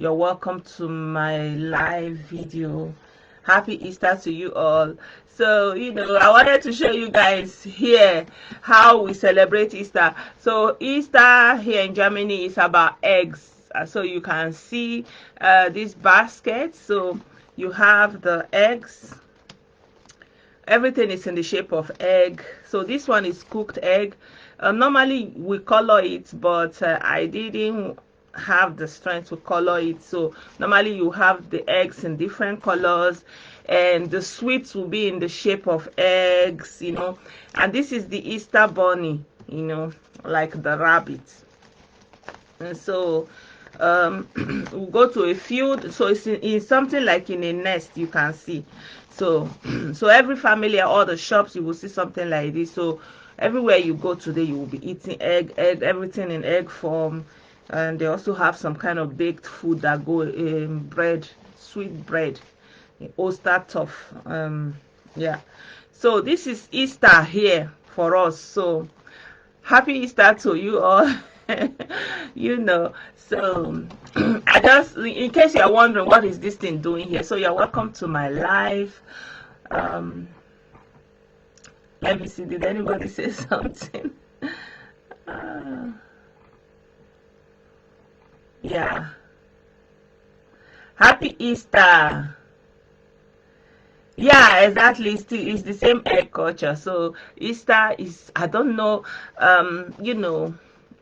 You're welcome to my live video. Happy Easter to you all. So, I wanted to show you guys here how we celebrate Easter. So, Easter here in Germany is about eggs. So, you can see this basket. So, you have the eggs. Everything is in the shape of egg. So, this one is cooked egg. Normally, we color it, but I didn't have the strength to color it. So normally you have the eggs in different colors, and the sweets will be in the shape of eggs, and this is the Easter bunny, like the rabbit. And so we'll go to a field. So it's in something like in a nest, you can see. So every family, all the shops, you will see something like this. So everywhere you go today, you will be eating egg, everything in egg form. And they also have some kind of baked food that go in bread, sweet bread, oyster tough. Yeah. So this is Easter here for us. So happy Easter to you all. So I just, in case you're wondering what is this thing doing here, so you're welcome to my live. Let me see, did anybody say something? Yeah. Happy Easter. Yeah, exactly. It's the same egg culture. So Easter is, I don't know,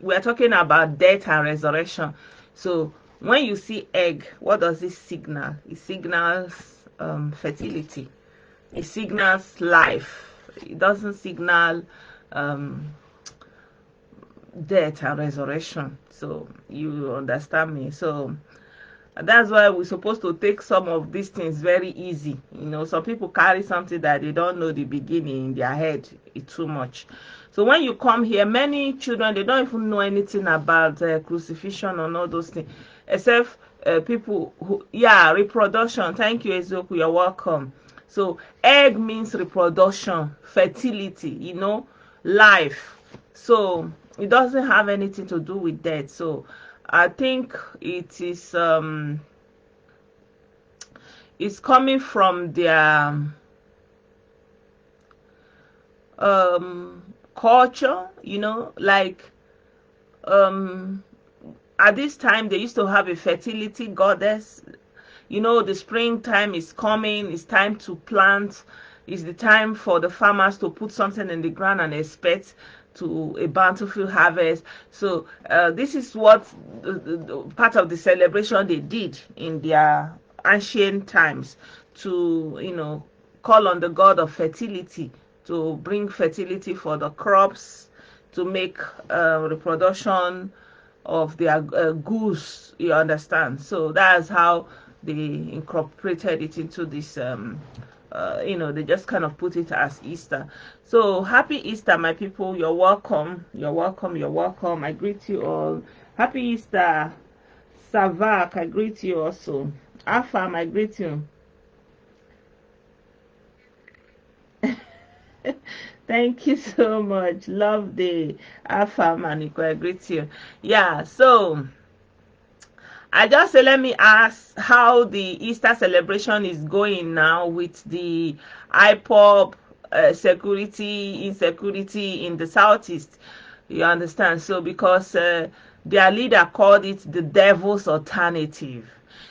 we're talking about death and resurrection. So when you see egg, what does it signal? It signals fertility. It signals life. It doesn't signal death and resurrection. So you understand me. So that's why we're supposed to take some of these things very easy. Some people carry something that they don't know the beginning in their head. It's too much. So when you come here, many children, they don't even know anything about crucifixion and all those things, except people who, reproduction. Thank you, Ezoku, you're welcome. So egg means reproduction, fertility, life. So it doesn't have anything to do with death. So I think it is it's coming from their culture, like at this time they used to have a fertility goddess. The springtime is coming, it's time to plant, it's the time for the farmers to put something in the ground and expect to a bountiful harvest. So this is what the part of the celebration they did in their ancient times, to call on the god of fertility to bring fertility for the crops, to make reproduction of their goods, you understand. So that's how they incorporated it into this they just kind of put it as Easter. So happy Easter, my people. You're welcome. You're welcome. You're welcome. I greet you all. Happy Easter. Savak, I greet you also. Afam, I greet you. Thank you so much. Love the Afam, Aniko, I greet you. Yeah, so I just say, let me ask how the Easter celebration is going now with the IPOB security, insecurity in the Southeast. You understand? So because their leader called it the devil's alternative.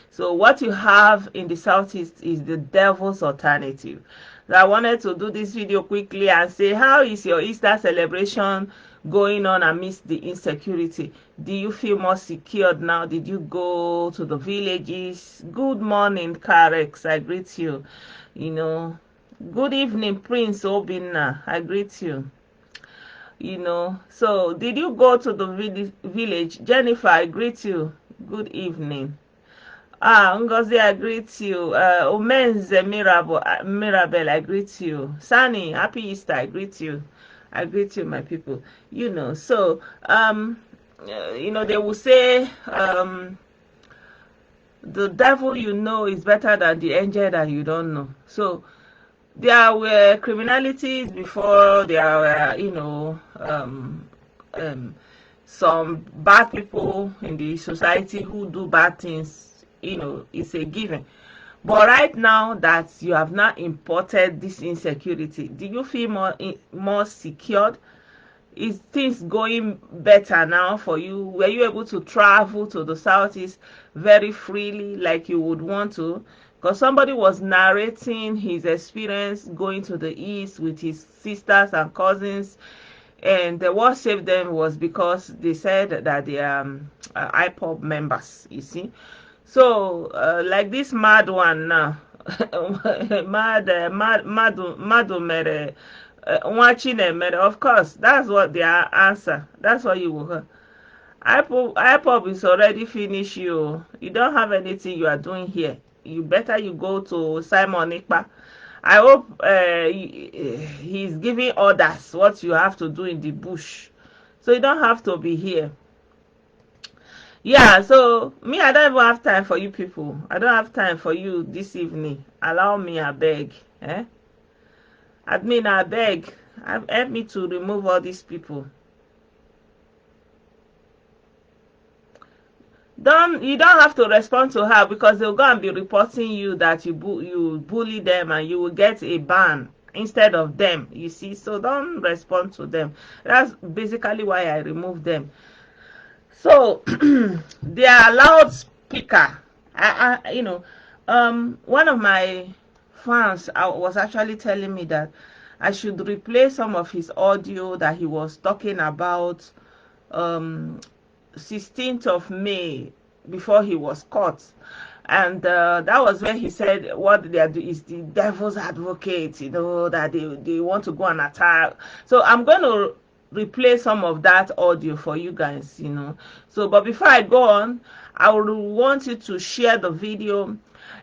So what you have in the Southeast is the devil's alternative. So I wanted to do this video quickly and say, how is your Easter celebration going on amidst the insecurity? Do you feel more secured now? Did you go to the villages? Good morning, Karex, I greet you. Good evening, Prince Obinna, I greet you. So did you go to the village? Jennifer, I greet you. Good evening. Ngozi, I greet you. Omenze Mirabel, I greet you. Sani, happy Easter, I greet you. I greet you, my people. So they will say the devil is better than the angel that you don't know. So there were criminalities before, there were some bad people in the society who do bad things it's a given. But right now that you have now imported this insecurity, do you feel more secured? Is things going better now for you? Were you able to travel to the southeast very freely like you would want to? Because somebody was narrating his experience going to the east with his sisters and cousins, and what saved them was because they said that they are IPOB members, you see. So like this mad one now, mad mere, of course, that's what their answer. That's what you will hear. IPOB is already finished. You don't have anything you are doing here. You better you go to Simon Ikpa. I hope he's giving orders what you have to do in the bush, so you don't have to be here. Yeah, so me, I don't even have time for you people. I don't have time for you this evening. Allow me, I beg. Admin, I beg. Help me to remove all these people. You don't have to respond to her, because they'll go and be reporting you that you bully them, and you will get a ban instead of them, you see. So don't respond to them. That's basically why I removed them. So they are loudspeaker. One of my fans was actually telling me that I should replay some of his audio that he was talking about 16th of May before he was caught. And that was when he said what they are doing is the devil's advocate, that they want to go and attack. So I'm going to replay some of that audio for you guys, So, but before I go on, I would want you to share the video,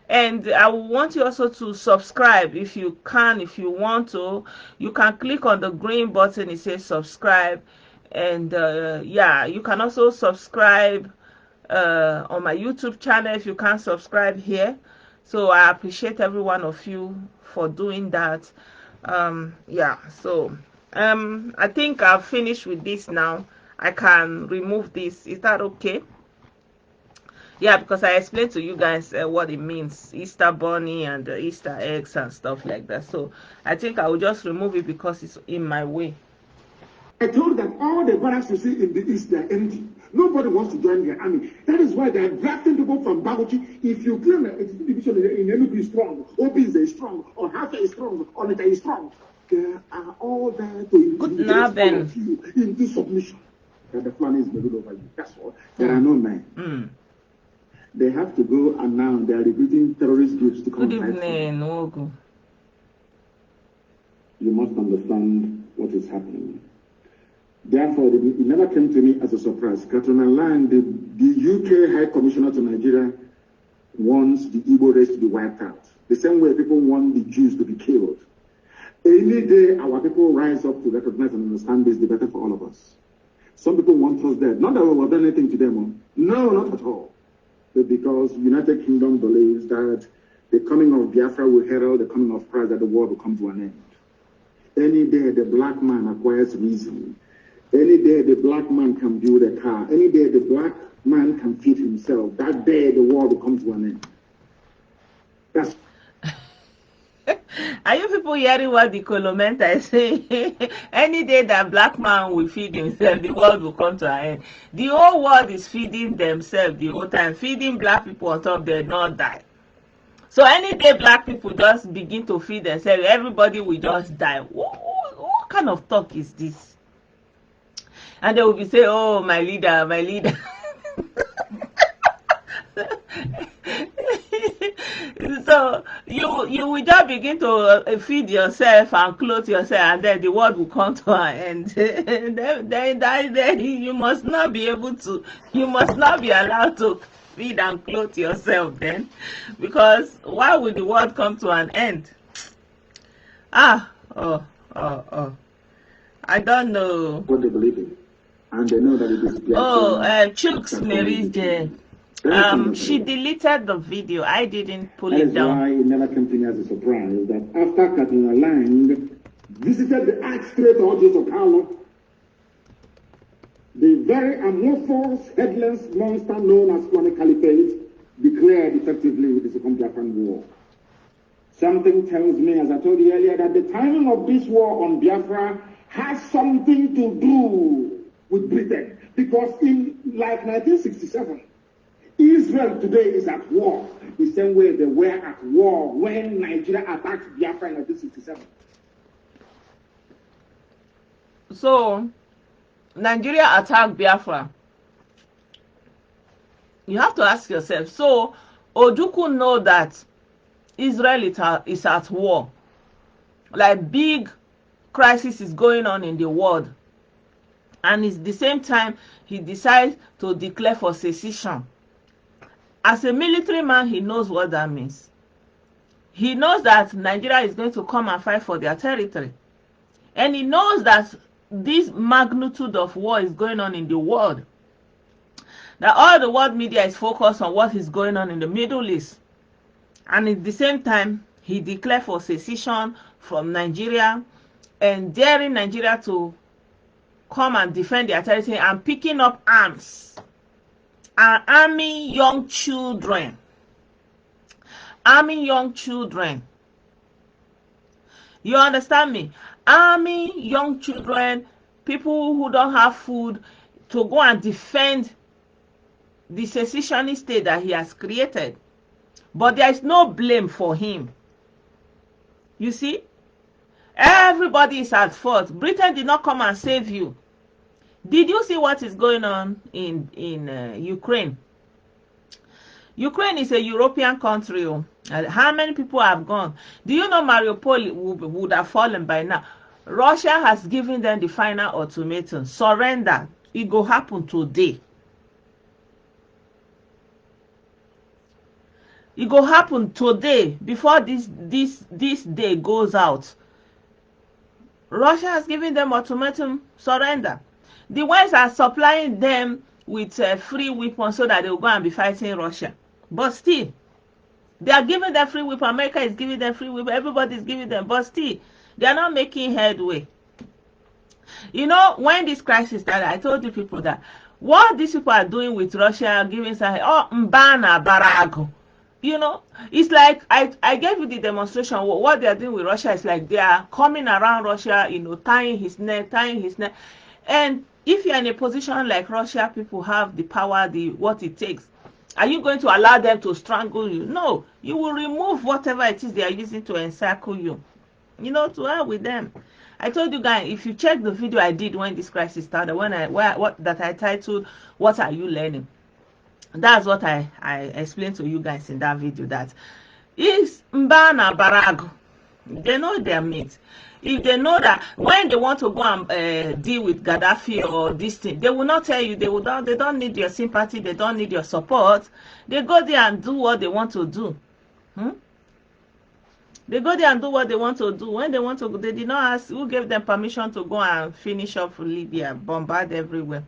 and I want you also to subscribe if you can. If you want to, you can click on the green button. It says subscribe, and yeah, you can also subscribe on my YouTube channel if you can't subscribe here. So I appreciate every one of you for doing that. Yeah, so I think I've finished with this now. I can remove this. Is that okay? Yeah, because I explained to you guys what it means, Easter bunny and Easter eggs and stuff like that. So I think I will just remove it because it's in my way. I told them all the barracks you see in the East, they're empty. Nobody wants to join the army. That is why they're drafting people from Bauchi. If you claim that division in Enugu is strong, OB is strong, or Hafa is strong, or Nita is strong, they are all there to engage you into submission. And the plan is made over you. That's all. There are no men. They have to go, and now they are recruiting terrorist groups to come. Good evening, Ogu. You must understand what is happening. Therefore, it never came to me as a surprise. Katrina Land, the UK High Commissioner to Nigeria, wants the Igbo race to be wiped out. The same way people want the Jews to be killed. Any day our people rise up to recognize and understand this, the better for all of us. Some people want us dead. Not that we have done anything to them. No, not at all. But because United Kingdom believes that the coming of Biafra will herald the coming of Christ, that the world will come to an end. Any day the black man acquires reason. Any day the black man can build a car. Any day the black man can feed himself. That day the world will come to an end. That's. Are you people hearing what the Colomenta is saying? Any day that black man will feed himself, the world will come to an end. The whole world is feeding themselves the whole time, feeding black people on top, they not die. So any day black people just begin to feed themselves, everybody will just die. What kind of talk is this? And they will be saying, oh, my leader, my leader. So you will just begin to feed yourself and clothe yourself, and then the world will come to an end. then you must not be able to, you must not be allowed to feed and clothe yourself then, because why would the world come to an end? I don't know what they believe in, and they know that it is. Chooks Mary's there. She deleted the video. I didn't pull it down. That is why it never came to me as a surprise that after Katrina Lang visited the Arch Strait Orchards of Carlo, the very amorphous, headless monster known as Kwame Caliphate declared effectively the Second Biafran War. Something tells me, as I told you earlier, that the timing of this war on Biafra has something to do with Britain. Because in like 1967, Israel today is at war the same way they were at war when Nigeria attacked Biafra in 1967. So, Nigeria attacked Biafra. You have to ask yourself, so Ojukwu know that Israel is at war. Like big crisis is going on in the world. And at the same time, he decides to declare for secession. As a military man, he knows what that means. He knows that Nigeria is going to come and fight for their territory. And he knows that this magnitude of war is going on in the world. That all the world media is focused on what is going on in the Middle East. And at the same time, he declared for secession from Nigeria and daring Nigeria to come and defend their territory and picking up arms and arming young children. Arming young children. You understand me? Arming young children, people who don't have food, to go and defend the secessionist state that he has created. But there is no blame for him. You see? Everybody is at fault. Britain did not come and save you. Did you see what is going on in Ukraine? Ukraine is a European country. How many people have gone? Do you know Mariupol would have fallen by now? Russia has given them the final ultimatum. Surrender. It will happen today. It will happen today before this day goes out. Russia has given them ultimatum, surrender. The ones are supplying them with free weapons so that they will go and be fighting Russia. But still, they are giving them free weapons. America is giving them free weapons. Everybody is giving them. But still, they are not making headway. You know, when this crisis started, I told you people that what these people are doing with Russia, giving say, oh, Mbana Barago. You know, it's like I gave you the demonstration. What they are doing with Russia is like they are coming around Russia, you know, tying his neck. And if you're in a position like Russia, people have the power, what it takes. Are you going to allow them to strangle you? No, you will remove whatever it is they are using to encircle you. You know, to hell with them. I told you guys, if you check the video I did when this crisis started, that I titled, "What Are You Learning?" That's what I explained to you guys in that video. That is Mbana Barago. They know their meat. If they know that when they want to go and deal with Gaddafi or this thing, they will not tell you. They don't need your sympathy. They don't need your support. They go there and do what they want to do. They go there and do what they want to do. When they want to go, they did not ask who gave them permission to go and finish off Libya, bombard everywhere.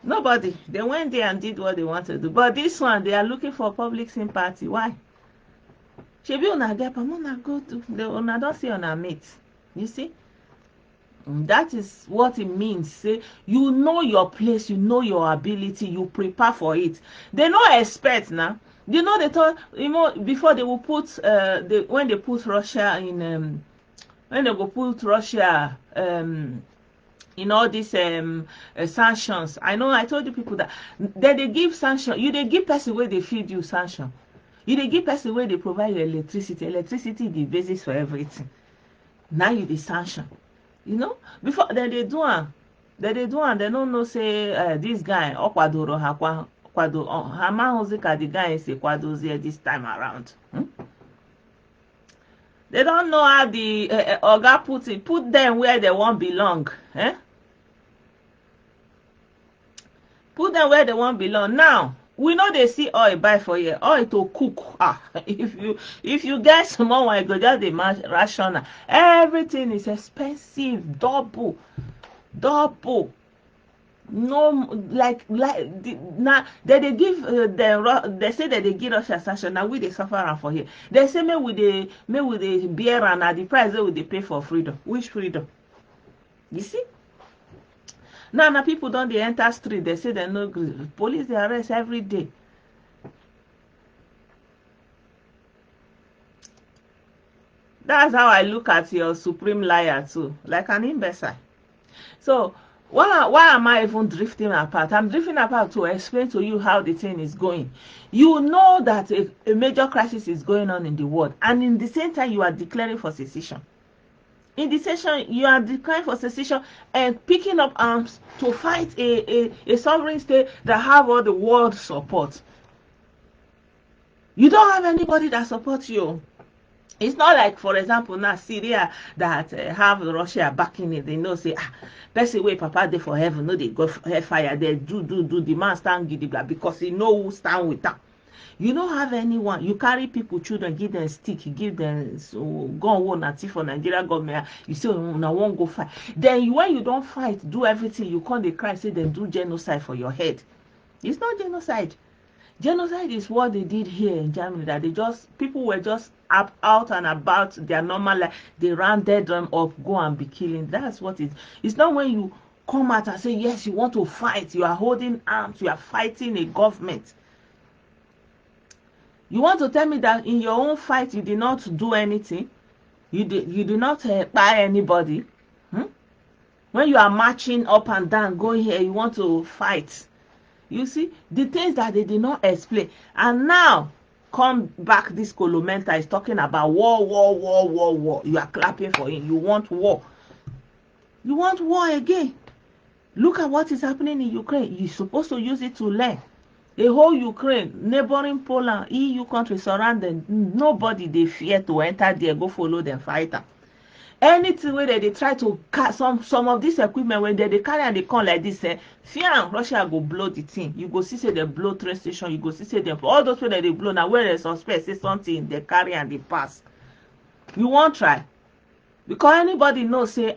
Nobody. They went there and did what they wanted to do. But this one, they are looking for public sympathy. Why? Shebi una get una go to the una don't see on our mate. You see? That is what it means. Say you know your place, you know your ability, you prepare for it. They no expect now. You know they thought, you know, before they will put when they put Russia in when they go put Russia in all these sanctions. I know I told you people that they give sanction. You they give person where they feed you sanction. You they give person where they provide you electricity. Electricity is the basis for everything. Now you the sanction. You know, before then they do and they don't know say this guy okwadoro hakwa kwado hamahozika the guy is kwadozie this time around. They don't know how the Oga put them where they won't belong. Put them where they won't belong. Now, we know they see oil buy for you. Oil to cook. If you get small one, you go just the ration. Everything is expensive. Double. No, like now they give they say that they give us a sanction. Now we they suffer for here. They say me with the beer and at the price they will they pay for freedom. Which freedom? You see? Now people don't they enter street. They say they no police they arrest every day. That's how I look at your supreme liar too, like an imbecile. So why am I even drifting apart? I'm drifting apart to explain to you how the thing is going. You know that a major crisis is going on in the world, and in the same time you are declaring for secession. In the session, you are declaring for secession and picking up arms to fight a sovereign state that have all the world support. You don't have anybody that supports you. It's not like, for example, now Syria that have Russia backing it. They know say, person wey papa dey for heaven, no, they go hellfire. They do the man stand gidigba because he know who stand with them. You don't have anyone. You carry people, children, give them stick, give them gun, war, native for Nigeria government. You say, now won't go fight. Then when you don't fight, do everything, you can't dey cry, say then do genocide for your head. It's not genocide. Genocide is what they did here in Germany, that people were just out and about their normal life. They rounded them up, go and be killing. That's what it is. It's not when you come out and say, yes, you want to fight, you are holding arms, you are fighting a government. You want to tell me that in your own fight you did not do anything? You did not buy anybody? When you are marching up and down, going here, you want to fight. You see, the things that they did not explain. And now, come back, this Colomenta is talking about war. You are clapping for him. You want war. You want war again. Look at what is happening in Ukraine. You're supposed to use it to learn. The whole Ukraine, neighboring Poland, EU countries surrounding, nobody they fear to enter there, go follow them fighter. Anything where they try to cut some of this equipment, when they carry and they come like this, fear and Russia go blow the thing. You go see say they blow train station, you go see say them all those way that they blow now where they suspect say something they carry and they pass. You won't try. Because anybody knows say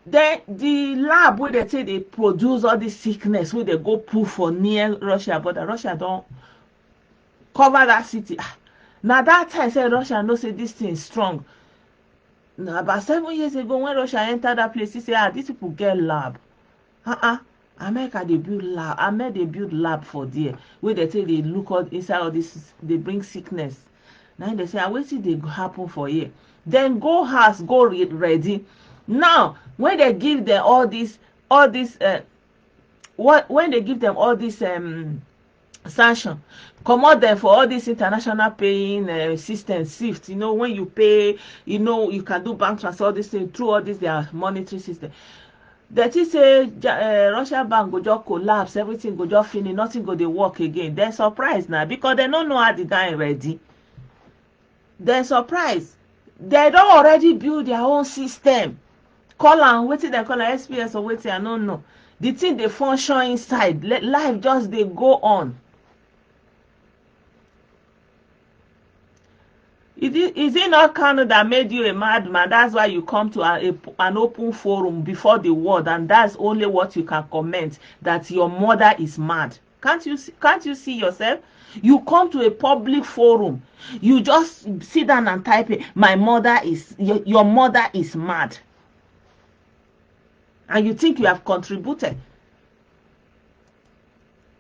then the lab where they say they produce all this sickness where they go pull for near Russia, but Russia don't cover that city. Now that time say Russia know say this thing is strong. Now about 7 years ago when Russia entered that place, he say these people get lab. America they build lab. America they build lab for there. Where they say they look out inside all this, they bring sickness. Now they say wait till they happen for here. Then go house, go ready. Now, when they give them all this, when they give them all this sanction, come out there for all this international paying system, SWIFT. You know, when you pay, you know, you can do bank transfer, all this thing through all this their monetary system. That is say Russia bank go just collapse, everything go just finish, nothing go dey work again. They're surprised now because they don't know how the guy ready. They're surprised. They don't already build their own system. Call and waiting, they call an SPS or waiting, I don't know. The thing they function inside, life just they go on. Is it not Canada that made you a madman? That's why you come to an open forum before the world, and that's only what you can comment, that your mother is mad. Can't you see yourself? You come to a public forum, you just sit down and type it, my mother is, your mother is mad. And you think you have contributed.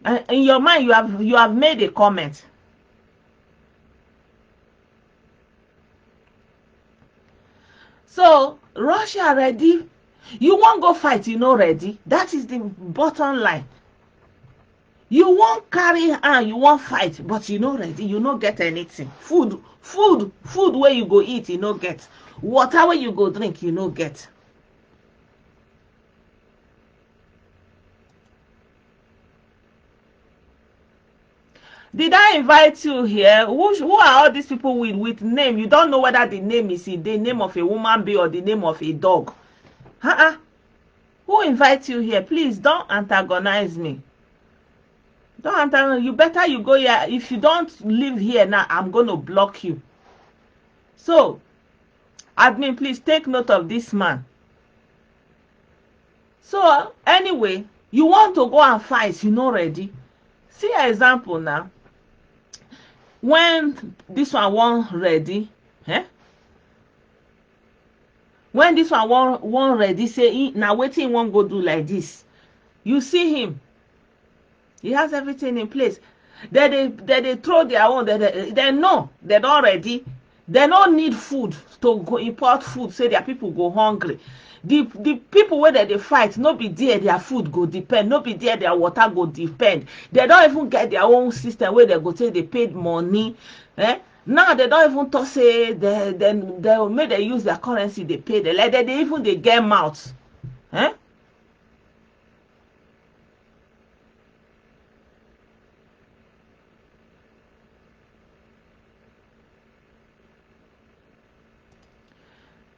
And in your mind, you have made a comment. So Russia ready? You won't go fight, you know ready. That is the bottom line. You won't carry on, you won't fight, but you know ready. You no get anything. Food where you go eat, you no get. Water where you go drink, you no get. Did I invite you here? Who are all these people with name? You don't know whether the name is the name of a woman being or the name of a dog. Who invites you here? Please don't antagonize me. Don't antagonize. You better you go here. If you don't live here now, I'm going to block you. So, admin, please take note of this man. So, anyway, you want to go and fight, you know ready. See an example now. When this one won't ready, when this one won't ready, say now waiting won't go do like this. You see him. He has everything in place. They throw their own. They know they're not ready. They don't need food to go import food, say their people go hungry. The people where they fight, no be there their food go depend, no be there their water go depend. They don't even get their own system where they go say they paid money. Now they don't even talk say they make they use their currency, they pay the like they even they get mouth.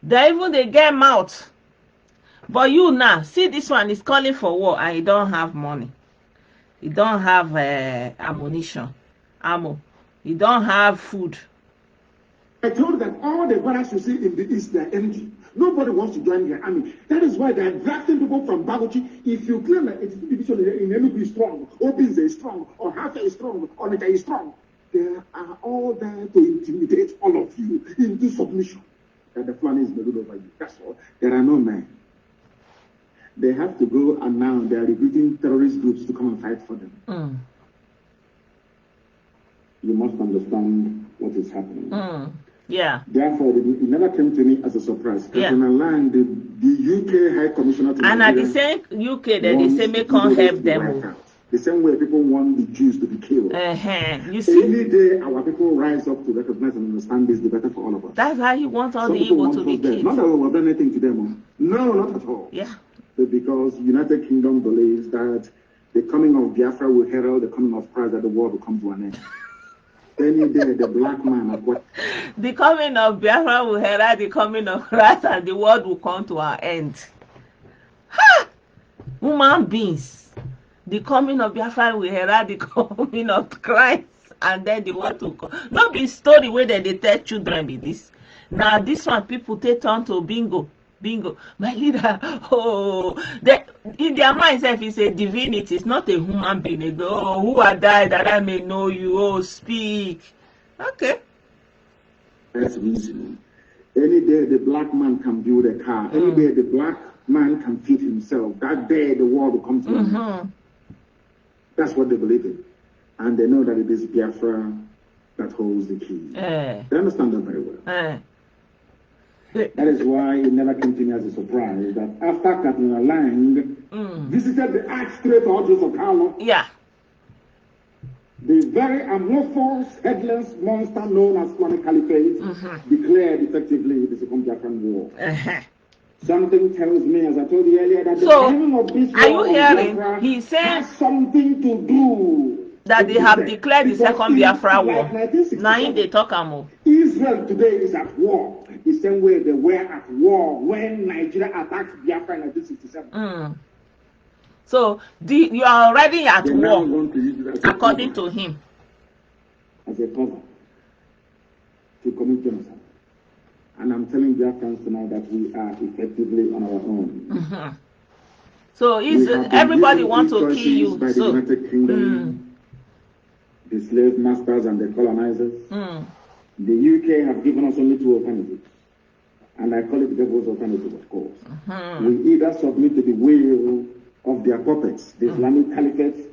They even they get mouth. But you now see this one is calling for war and he don't have money. He don't have ammo. He don't have food. I told you that all the brothers you see in the East, they are energy. Nobody wants to join their army. That is why they are drafting people from Baguchi. If you claim that it's division in Enugu is strong, Obinze is strong, or Hafa is strong, or Onitsha is strong, they are all there to intimidate all of you into submission. That the plan is made over you. That's all. There are no men. They have to go, and now they are recruiting terrorist groups to come and fight for them. You must understand what is happening. Yeah. Therefore, it never came to me as a surprise. Yeah. The UK High Commissioner to and Nigeria, at the same UK, they say make can't help them. The same way people want the Jews to be killed. You see? Any day our people rise up to recognize and understand this, the better for all of us. That's why he wants all the Igbo to be killed. Not that we've done anything to them. No, not at all. Yeah. But because United Kingdom believes that the coming of Biafra will herald the coming of Christ, that the world will come to an end. Any day the black man of what? The coming of Biafra will herald the coming of Christ and the world will come to an end. Ha! Human beings. The coming of Biafra will herald the coming of Christ and then the world will come. Not be story where they tell children be this. Now this one people take turn to bingo. My leader, in their mind self is a divinity, it's not a human being. They go, oh, who are died that I may know you, oh, speak. Okay. That's reason. Any day the black man can build a car, any day the black man can feed himself, that day the world will come to an end. That's what they believe in. And they know that it is Biafra that holds the key. They understand that very well. That is why it never came to me as a surprise that after Cardinal Lang visited the Archstrait Orders of Carlo, the very amorphous, headless monster known as Fulani Caliphate declared effectively the Second Biafran War. Something tells me, as I told you earlier, that the timing of this war, are you hearing? He said has something to do that they have declared the Second Biafra War. Now they talk about Israel today is at war. The same way they were at war when Nigeria attacked Biafra in 1967. So you are already at war, according to him. As a cover to commit genocide. And I'm telling Biafrans tonight that we are effectively on our own. So everybody wants to kill you. By the United Kingdom, the slave masters and the colonizers. The UK have given us only two alternatives. And I call it the devil's alternative, of course. We either submit to the will of their puppets, the Islamic Caliphate,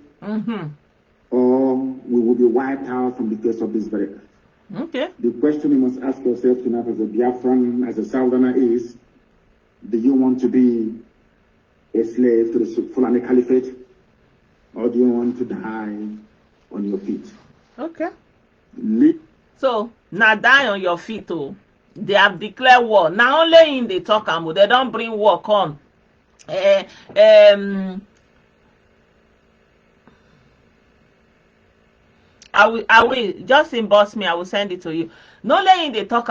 or we will be wiped out from the face of this very earth. Okay. The question you must ask yourself tonight as a Biafran, as a Southerner is, do you want to be a slave to the Fulani Caliphate, or do you want to die on your feet? Okay. So, now die on your feet, oh. They have declared war. Now only in the talk, they don't bring war come. I will just inbox me. I will send it to you. No only in the talk,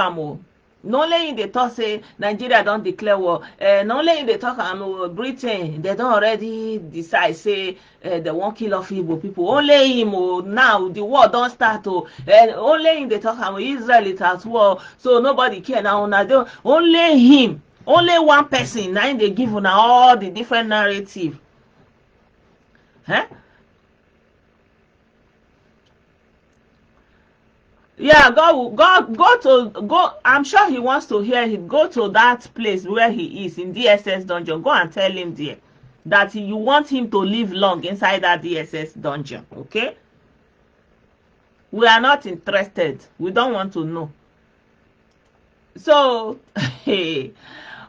no only in the talk say Nigeria don't declare war. No only in the talk, Britain they don't already decide say they won't kill off Igbo people. Only him now the war don't start. Only in the talk, Israel is at war, so nobody care now. Only him, only one person. Now they give now all the different narrative. Yeah, go. I'm sure he wants to hear him. Go to that place where he is in DSS dungeon. Go and tell him there that you want him to live long inside that DSS dungeon. Okay? We are not interested. We don't want to know. So,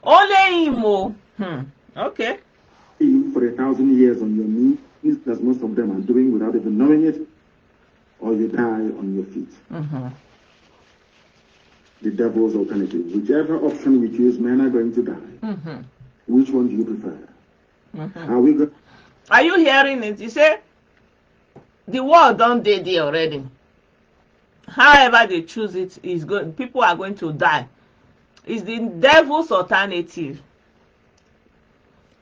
only him. Okay. For 1,000 years on your knees, as most of them are doing without even knowing it, or you die on your feet. The devil's alternative. Whichever option we choose, men are going to die. Which one do you prefer? Are you hearing it? You say the world don't dey there already. However they choose it is good. People are going to die. It's the devil's alternative.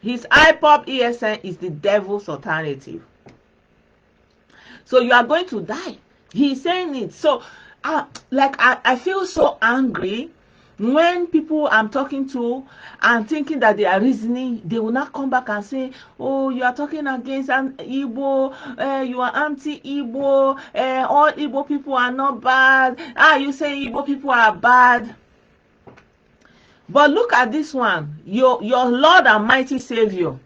His IPOB ESN is the devil's alternative. So you are going to die. He's saying it. So I feel so angry when people I'm talking to and thinking that they are reasoning, they will not come back and say, oh, you are talking against an Igbo, you are anti-Igbo, all Igbo people are not bad. You say Igbo people are bad. But look at this one, your Lord and mighty Savior.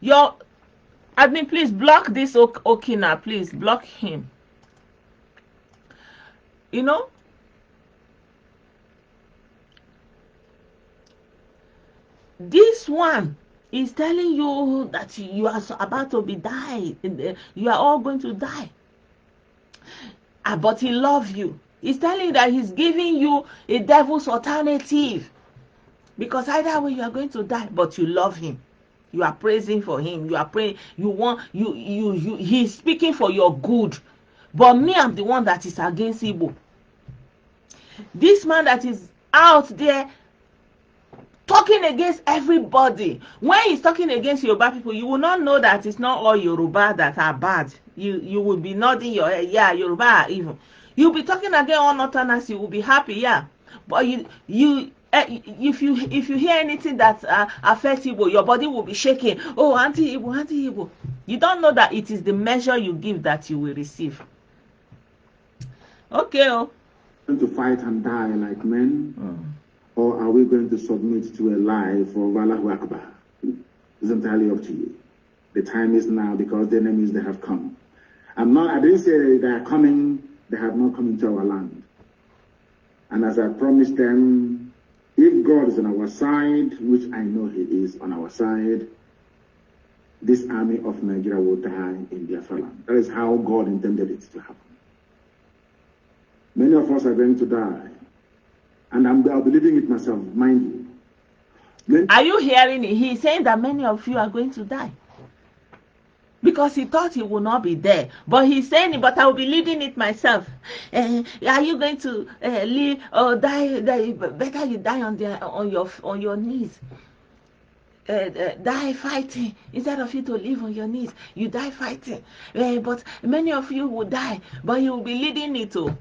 Please block this Okina, please block him. You know, this one is telling you that you are about to be died. You are all going to die. But he loves you. He's telling you that he's giving you a devil's alternative. Because either way you are going to die, but you love him. You are praising for him. You are praying. He's speaking for your good. But me, I'm the one that is against Igbo. This man that is out there talking against everybody. When he's talking against Yoruba people, you will not know that it's not all Yoruba that are bad. You will be nodding your head. Yeah, Yoruba are evil. You'll be talking against all Northerners. You will be happy. Yeah, but if you hear anything that affects Igbo, your body will be shaking. Oh, anti-Igbo, anti-Igbo. You don't know that it is the measure you give that you will receive. Okay. Going to fight and die like men, or are we going to submit to a lie for Allahu Akbar? It's entirely up to you. The time is now because the enemies they have come. I didn't say they are coming. They have not come into our land. And as I promised them, if God is on our side, which I know He is on our side, this army of Nigeria will die in Biafra land. That is how God intended it to happen. Many of us are going to die. And I'll be living it myself, mind you. Are you hearing it? He's saying that many of you are going to die. Because he thought he would not be there. But he's saying, but I will be leading it myself. Are you going to live or die? Better you die on your knees. Die fighting instead of you to live on your knees. You die fighting. But many of you will die. But you will be leading it to.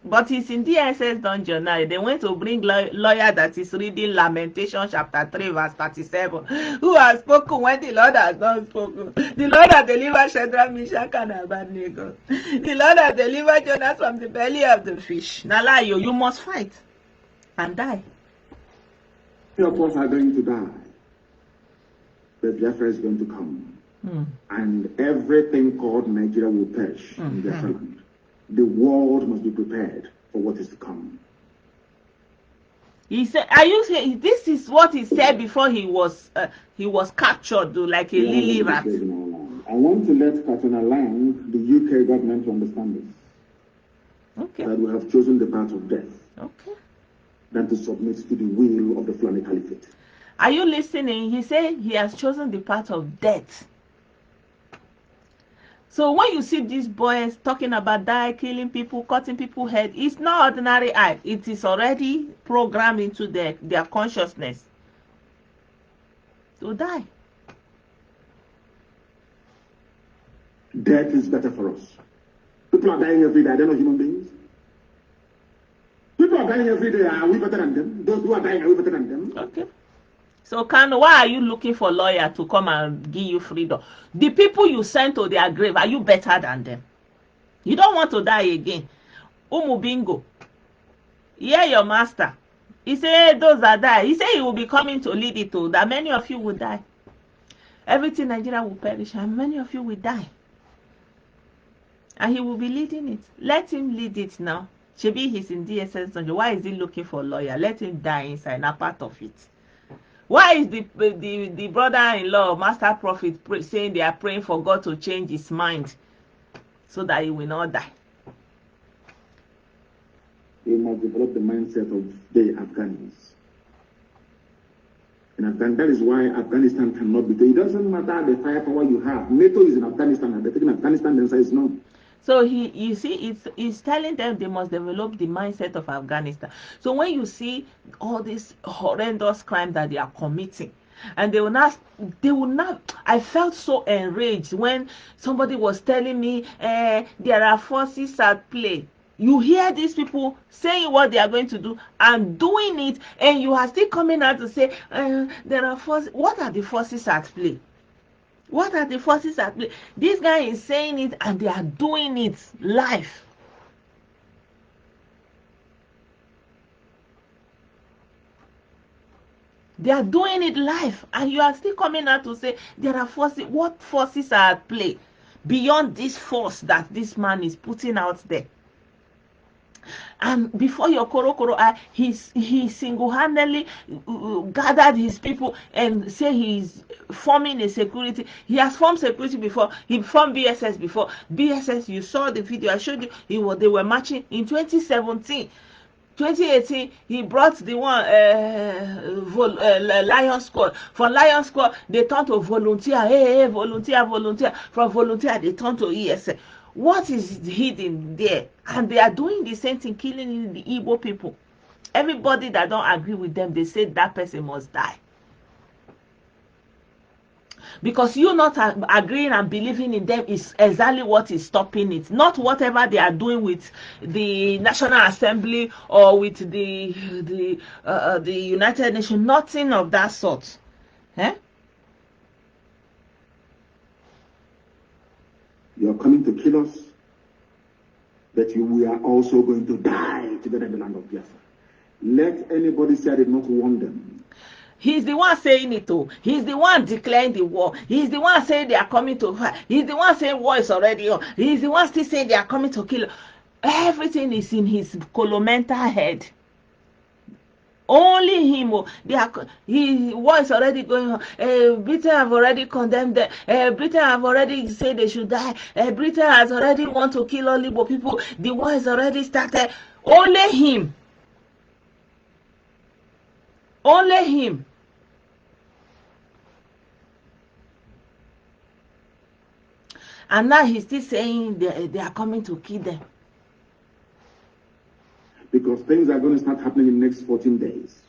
But it's in DSS dungeon now. They went to bring lawyer that is reading Lamentation chapter 3 verse 37. Who has spoken when the Lord has not spoken? The Lord has delivered Shadrach, Meshach, and Abednego. The Lord has delivered Jonas from the belly of the fish. Now you must fight and die. Many of us are going to die. But Biafra is going to come. And everything called Nigeria will perish in Biafra land. The world must be prepared for what is to come. He said, "Are you saying this is what he said before he was captured, like a lily rat?" I want to let Katuna Lang, the UK government, to understand this. Okay. That we have chosen the path of death. Okay. Than to submit to the will of the Fulani Caliphate. Are you listening? He said he has chosen the path of death. So when you see these boys talking about die, killing people, cutting people's head, it's not ordinary act. It is already programmed into their consciousness to die. Death is better for us. People are dying every day. They're not human beings. People are dying every day. Are we better than them? Those who are dying, are we better than them? Okay. So, Kano, why are you looking for a lawyer to come and give you freedom? The people you sent to their grave, are you better than them? You don't want to die again. Umubingo. Hear your master. He said those that die. He said he will be coming to lead it to, that many of you will die. Everything Nigeria will perish and many of you will die. And he will be leading it. Let him lead it now. Shebi, he's in DSS dungeon. Why is he looking for a lawyer? Let him die inside, not part of it. Why is the brother-in-law of Master Prophet saying they are praying for God to change his mind so that he will not die? He must develop the mindset of the Afghans. And that is why Afghanistan cannot be. It doesn't matter the firepower you have. NATO is in Afghanistan, and they're taking Afghanistan, then says no. So you see, it's telling them they must develop the mindset of Afghanistan. So when you see all these horrendous crimes that they are committing, and they will not. I felt so enraged when somebody was telling me there are forces at play. You hear these people saying what they are going to do and doing it, and you are still coming out to say there are forces. What are the forces at play? What are the forces at play? This guy is saying it and they are doing it live. They are doing it live, and you are still coming out to say there are forces. What forces are at play beyond this force that this man is putting out there? And before your korokoro eye, he single-handedly gathered his people and say he's forming a security. He has formed security before. He formed BSS before. BSS, you saw the video I showed you. They were marching in 2017. 2018, he brought the one Lion Squad. From Lion Squad, they turned to volunteer. Hey, volunteer. From volunteer, they turned to ESN. What is hidden there? And they are doing the same thing, killing the Igbo people. Everybody that don't agree with them, they say that person must die. Because you not agreeing and believing in them is exactly what is stopping it. Not whatever they are doing with the National Assembly or with the United Nations. Nothing of that sort. Eh? You are coming to kill us, but we are also going to die together in the land of Biafra. Let anybody say I did not warn them. He's the one saying it too. He's the one declaring the war. He's the one saying they are coming to fight. He's the one saying war is already on. He's the one still saying they are coming to kill. Everything is in his colomental head. Only him. War is already going on. Britain have already condemned them. Britain have already said they should die. Britain has already want to kill all Igbo people. The war is already started. Only him. Only him. And now he's still saying they are coming to kill them. Because things are going to start happening in the next 14 days.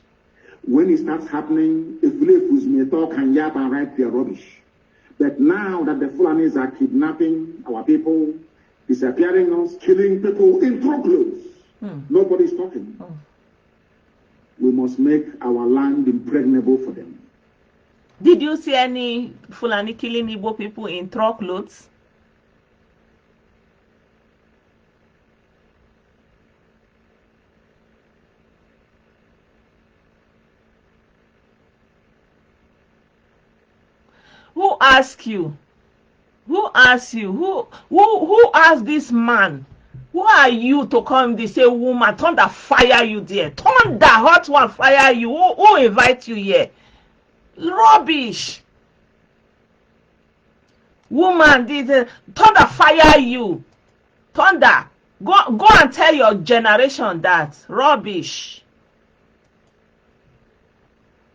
When it starts happening, if Villafus may talk and yap and write their rubbish. But now that the Fulanis are kidnapping our people, disappearing us, killing people in truckloads, nobody's talking. We must make our land impregnable for them. Did you see any Fulani killing Igbo people in truckloads? Who asked you? Who asked you? Who asked this man? Who are you to come? They say, woman, thunder fire you there. Thunder, hot one fire you. Who invite you here? Rubbish. Woman, thunder fire you. Thunder. Go and tell your generation that. Rubbish.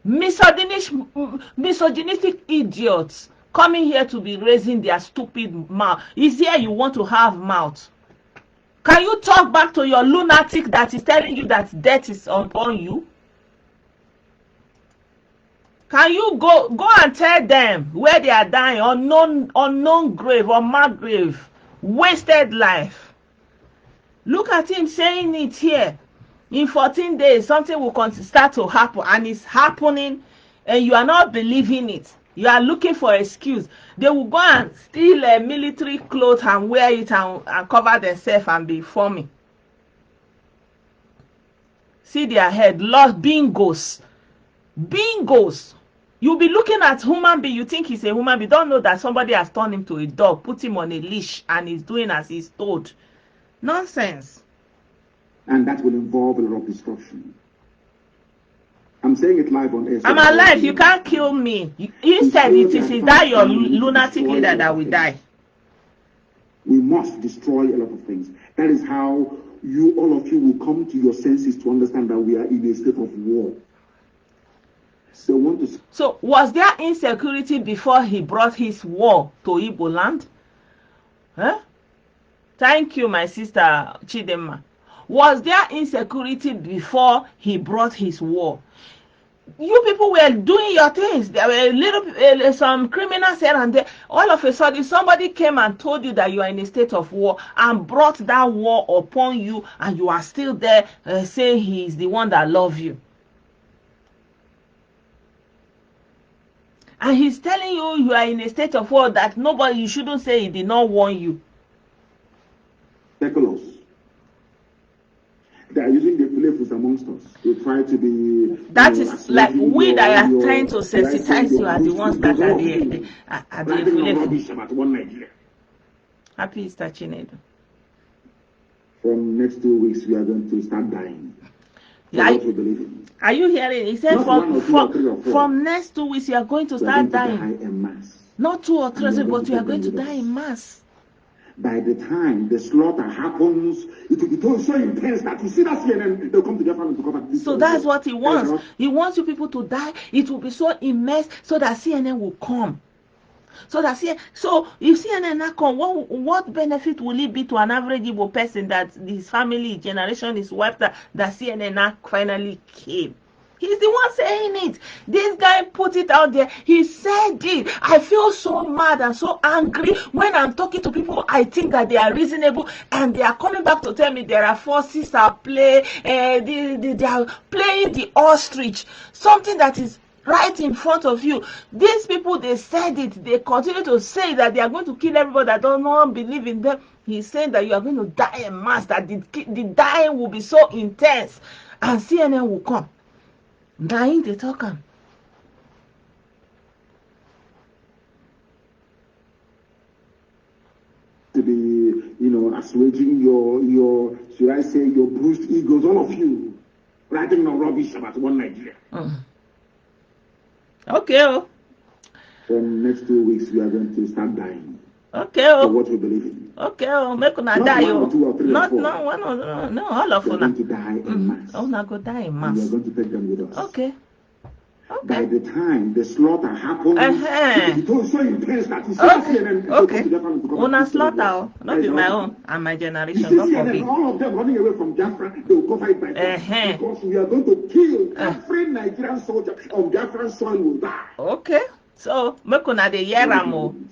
Misogynistic idiots coming here to be raising their stupid mouth. Is here you want to have mouth? Can you talk back to your lunatic that is telling you that death is upon you? Can you go and tell them where they are dying? Unknown grave, unmarked grave, wasted life. Look at him saying it here. In 14 days, something will start to happen, and it's happening, and you are not believing it. You are looking for an excuse. They will go and steal a military clothes and wear it and cover themselves and be forming. See their head, lost bingos. Bingos. You'll be looking at human being, you think he's a human being, don't know that somebody has turned him to a dog, put him on a leash, and he's doing as he's told. Nonsense. And that will involve a lot of destruction. I'm saying it live on air. I'm alive. You can't kill me. You said it is that your lunatic leader that will die. We must destroy a lot of things. That is how all of you will come to your senses to understand that we are in a state of war. So was there insecurity before he brought his war to Igbo land? Huh? Thank you, my sister Chidema. Was there insecurity before he brought his war? You people were doing your things. There were some criminals here and there. All of a sudden, somebody came and told you that you are in a state of war and brought that war upon you, and you are still there saying he is the one that loves you. And he's telling you are in a state of war that you shouldn't say he did not warn you. Nicholas. They are using the playful amongst us. They try to be. That is like we that are trying to sensitize you are the ones that are the playful. Happy Easter, Chinedu. From next 2 weeks, we are going to start dying. Are you hearing? He said from next 2 weeks, you are going to start dying. Not 2 or 3, but you are going to die in mass. By the time the slaughter happens, it will be so intense that you see that CNN, they'll come to their family to cover this. So that's what he wants. He wants you people to die. It will be so immense so that CNN will come. So if CNN not come, what benefit will it be to an average Igbo person that his family generation is wiped out, that CNN not finally came? He's the one saying it. This guy put it out there. He said it. I feel so mad and so angry when I'm talking to people. I think that they are reasonable, and they are coming back to tell me there are forces at play. They are playing the ostrich, something that is right in front of you. These people, they said it. They continue to say that they are going to kill everybody that does not believe in them. He's saying that you are going to die en mass, that the dying will be so intense, and CNN will come. Dying they talk on. To be, assuaging your should I say your bruised egos, all of you, writing no rubbish about one Nigeria. Okay. From next 2 weeks, we are going to start dying. Okay. For what we believe in. Okay. Make una die. Not all of you. We are going to die in mass. Oh, not go die in mass. We are going to take them with us. Okay. By the time the slaughter happens, it was so intense that you see CNN. Una slaughter, not be my own and my generation. Not CNN, all of them running away from Biafra, they will cover it by force. Because we are going to kill every Nigerian soldier on Biafran soil will die. Okay. So, make una dey hear am.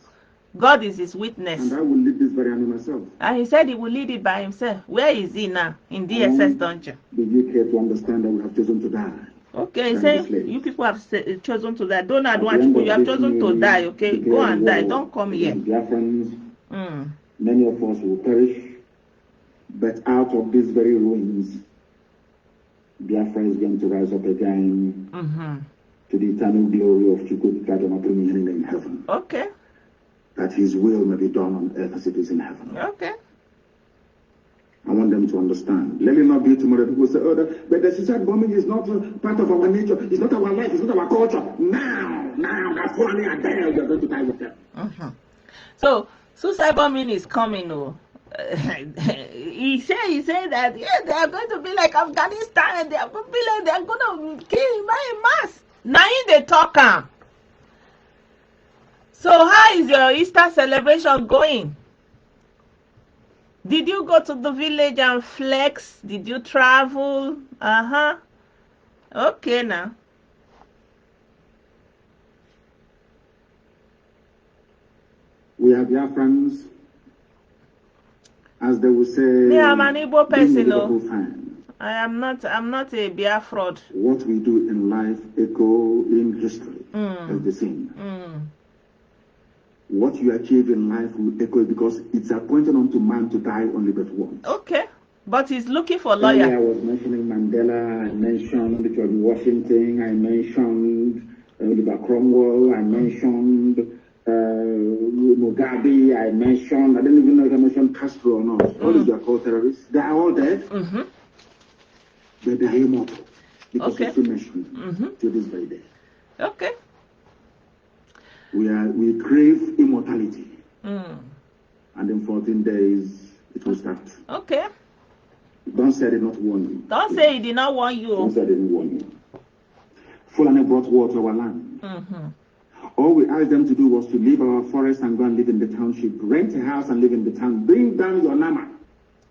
God is his witness. And I will lead this very army myself. And he said he will lead it by himself. Where is he now? In DSS, don't you? The UK to understand that we have chosen to die. Okay, he said you people have chosen to die. Don't advance people. You have chosen to die. Okay, go and die. Don't come here. Biafrans, many of us will perish. But out of these very ruins, Biafra is going to rise up again to the eternal glory of Chukwu in heaven. Okay. That his will may be done on earth as it is in heaven. Okay. I want them to understand. Let it not be tomorrow. People say, but the suicide bombing is not part of our nature. It's not our life. It's not our culture. Now, that's Fulani are there. You're going to die with them. So, suicide bombing is coming. He said that, they are going to be like Afghanistan, and they are going to kill my mass. Now, they talk. So, how is your Easter celebration going? Did you go to the village and flex? Did you travel? Okay, now. We are Biafrans, as they will say. Yeah, I'm an Igbo person. I'm not a Biafrod. What we do in life echo in history as the same. What you achieve in life will echo because it's appointed unto man to die only but once. Okay, but he's looking for a lawyer. I was mentioning Mandela, I mentioned George Washington, I mentioned Oliver Cromwell, I mentioned Mugabe, I don't even know if I mentioned Castro or not. All these are called terrorists. They are all dead. but they are immortal because Okay. of Freemasonry to this very day. Okay. We crave immortality. Mm. And in 14 days, it will start. Okay. Don't say I did not warn you. Don't say he did not warn you. Don't say I didn't warn you. Fulani brought war to our land. All we asked them to do was to leave our forest and go and live in the township. Rent a house and live in the town. Bring down your nama.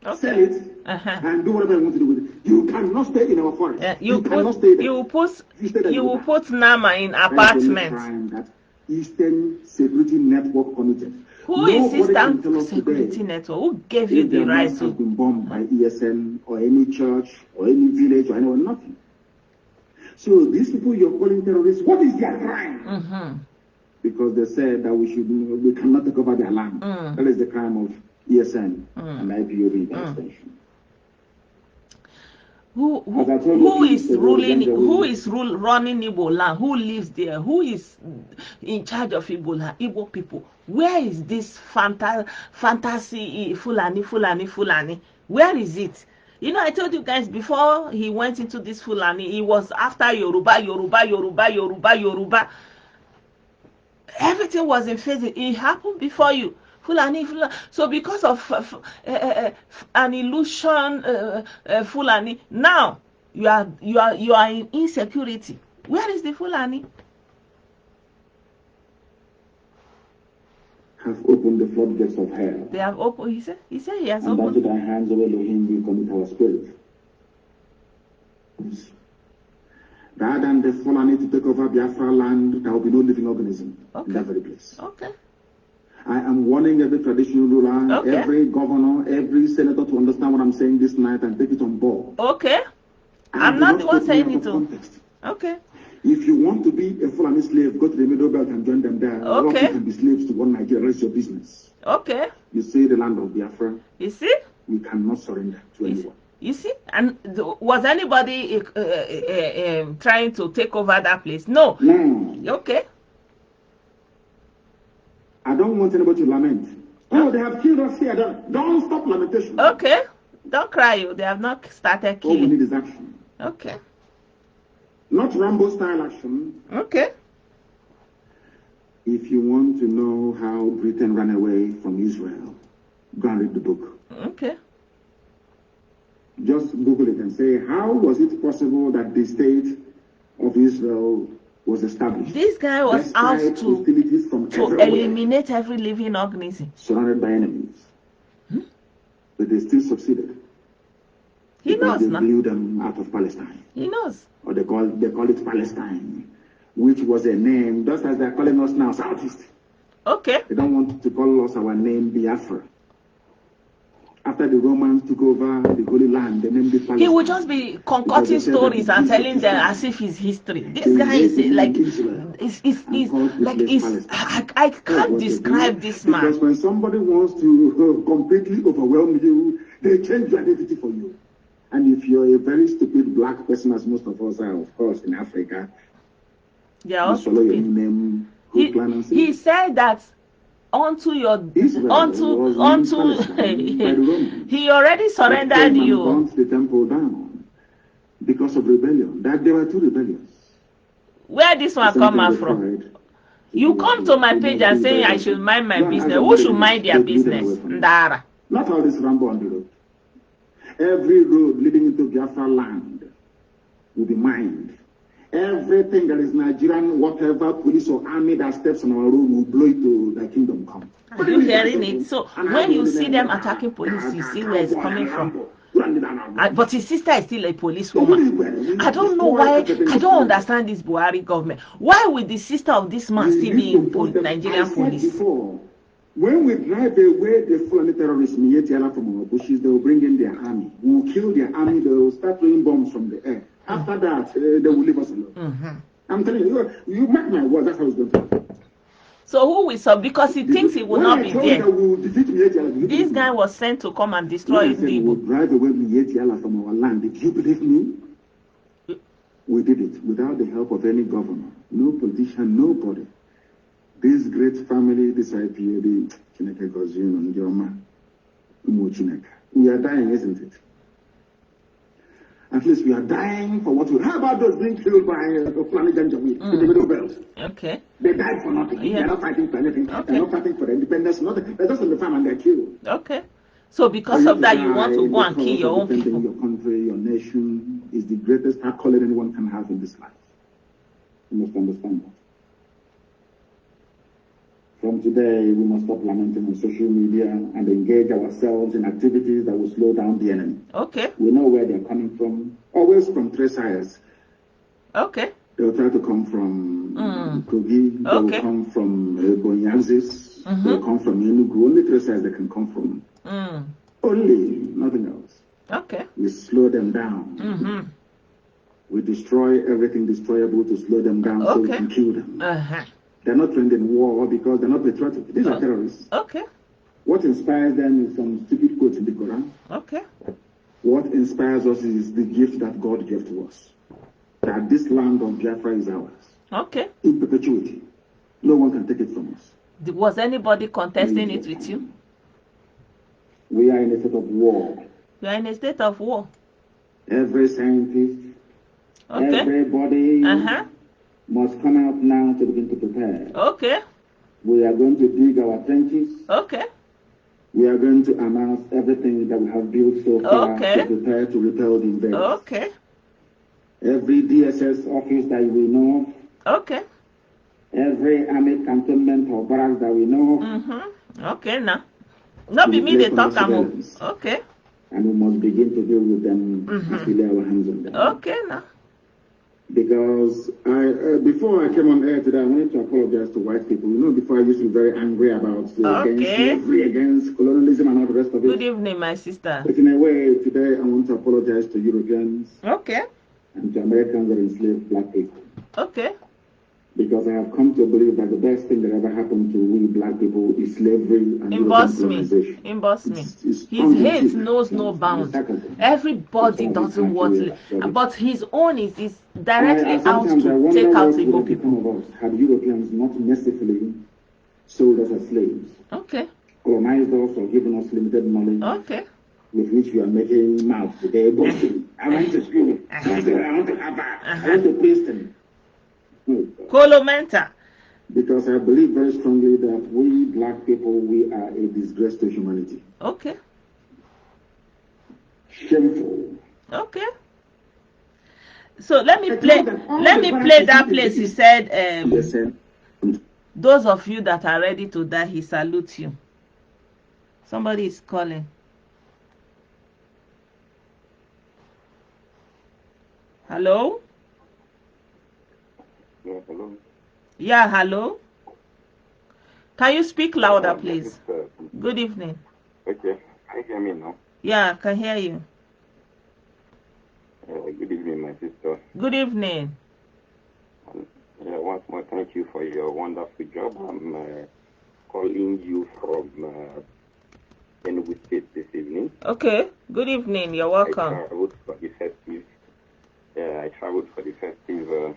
Okay. Sell it and do whatever you want to do with it. You cannot stay in our forest. You cannot stay there. You will put nama in apartments. Crime that Eastern Security Network committed. Who is Eastern Security Network? Who gave you the right to? Has been bombed by ESN or any church or any village or anyone, nothing. So these people you're calling terrorists, what is their crime? Because they said that we cannot take over their land. That is the crime of ESN and IPOB by extension. Who is running Igbo land? Who lives there? Who is in charge of Igbo people? Where is this fantasy Fulani? Where is it? You know, I told you guys before he went into this Fulani, he was after Yoruba. Everything was in phase. It happened before you. Fulani. So because of an illusion, Fulani, now you are in insecurity. Where is the Fulani? Have opened the floodgates of hell. They have opened. He said he has and opened. And unto thy hands, O Elohim, we commit our spirit. Rather than the Fulani to take over Biafra land, there will be no living organism in that very place. Okay. I am warning every traditional ruler, every governor, every senator to understand what I'm saying this night and take it on board. Okay. I'm not the one saying it too. Okay. If you want to be a Fulani slave, go to the Middle Belt and join them there. Okay. You can be slaves to one Nigeria. That's your business. Okay. You see the land of Biafra. You see? We cannot surrender to anyone. You see? And was anybody trying to take over that place? No. No. Okay. I don't want anybody to lament. Oh, they have killed us here. Don't stop lamentation. Okay. Don't cry. They have not started killing. All we need is action. Okay. Not Rambo style action. Okay. If you want to know how Britain ran away from Israel, go and read the book. Okay. Just Google it and say, how was it possible that the state of Israel was established? This guy was out to eliminate every living organism. Surrounded by enemies. But they still succeeded. He knows now. They blew them out of Palestine. He knows. Or they call it Palestine, which was a name, just as they're calling us now, Southeast. Okay. They don't want to call us our name Biafra. After the Romans took over the Holy Land, they named it Palestine. He will just be concocting stories and telling them as if it's history. This guy is like, I can't describe this man. Because when somebody wants to completely overwhelm you, they change your identity for you. And if you're a very stupid black person, as most of us are, of course, in Africa, yeah, you swallow your name. He said that unto your he already surrendered you. Burnt the temple down because of rebellion. That there were two rebellions. Where this one come out from? You come to my page and say I should mind my business. Who should mind their business? Ndara. Not all this Rambo on the road. Every road leading into Biafra land will be mined. Everything that is Nigerian, whatever police or army that steps on our road will blow it to the kingdom come. Are you hearing it? So when you see them attacking police, you see where it's coming from. But his sister is still a policewoman. I don't know why. I don't understand this Buhari government. Why would the sister of this man still be in Nigerian police? When we drive away the Fulani terrorists from our bushes, they will bring in their army. We will kill their army. They will start throwing bombs from the air. After that, they will leave us alone. I'm telling you, you mark my words. That's how it's going to be. So who will solve? Because he thinks he will not be there. This guy was sent to come and destroy his people. We will drive away Mietiala from our land. Did you believe me? We did it without the help of any governor, no politician, nobody. This great family, this IPOB, we are dying, isn't it? At least we are dying for what we. How about those being killed by Planet Janjaweed in the middle belt? Okay. They died for nothing. Yeah. They're not fighting for anything. Okay. They're not fighting for independence. Nothing. They're just on the farm and they're killed. Okay. So because of that, you want to go and kill your own defending people. your country, your nation is the greatest accolade anyone can have in this life. You must understand that. From today, we must stop lamenting on social media and engage ourselves in activities that will slow down the enemy. Okay. We know where they're coming from, always from three sides. Okay. They'll try to come from Kogi, they'll come from Bonyanzis, they'll come from Enugu. Only three sides they can come from. Only, nothing else. Okay. We slow them down. We destroy everything destroyable to slow them down so we can kill them. They're not trained in war because they're not patriotic. These are terrorists. Okay. What inspires them is some stupid quotes in the Quran. Okay. What inspires us is the gift that God gave to us. That this land of Biafra is ours. Okay. In perpetuity. No one can take it from us. Was anybody contesting it with you? We are in a state of war. You are in a state of war. Every scientist, everybody must come out now to begin to prepare. Okay. We are going to dig our trenches. Okay. We are going to amass everything that we have built so far to prepare to repel the invaders. Okay. Every DSS office that we know of. Okay. Every army cantonment or barracks that we know of. Okay, now. Not be me they talk about. Okay. And we must begin to deal with them as we lay our hands on them. Okay, now. Because before I came on air today, I wanted to apologize to white people. You know, before I used to be very angry about against slavery, against colonialism and all the rest of it. Good evening, my sister. But in a way, today I want to apologize to Europeans. Okay. And to Americans that enslaved black people. Okay. Because I have come to believe that the best thing that ever happened to we black people is slavery and colonization. His hate knows no bounds. Everybody doesn't want, but his own is directly out to take out Igbo people. Had Europeans not mercifully sold us as slaves. Okay. Colonized us or given us limited knowledge. Okay. With which we are making mouth today. I went to school. I went to Harvard. I went to Princeton. Colomenta. Because I believe very strongly that we black people, we are a disgrace to humanity. Okay. Shameful. Okay. So let me play that place. He said, those of you that are ready to die, he salutes you. Somebody is calling. Hello? Yeah, hello. Yeah, hello. Can you speak louder, please? Good evening. Okay, can you hear me now? Yeah, I can hear you. Good evening, my sister. Good evening. Once more, thank you for your wonderful job. I'm calling you from Enugu State this evening. Okay, good evening. You're welcome. I traveled for the festive.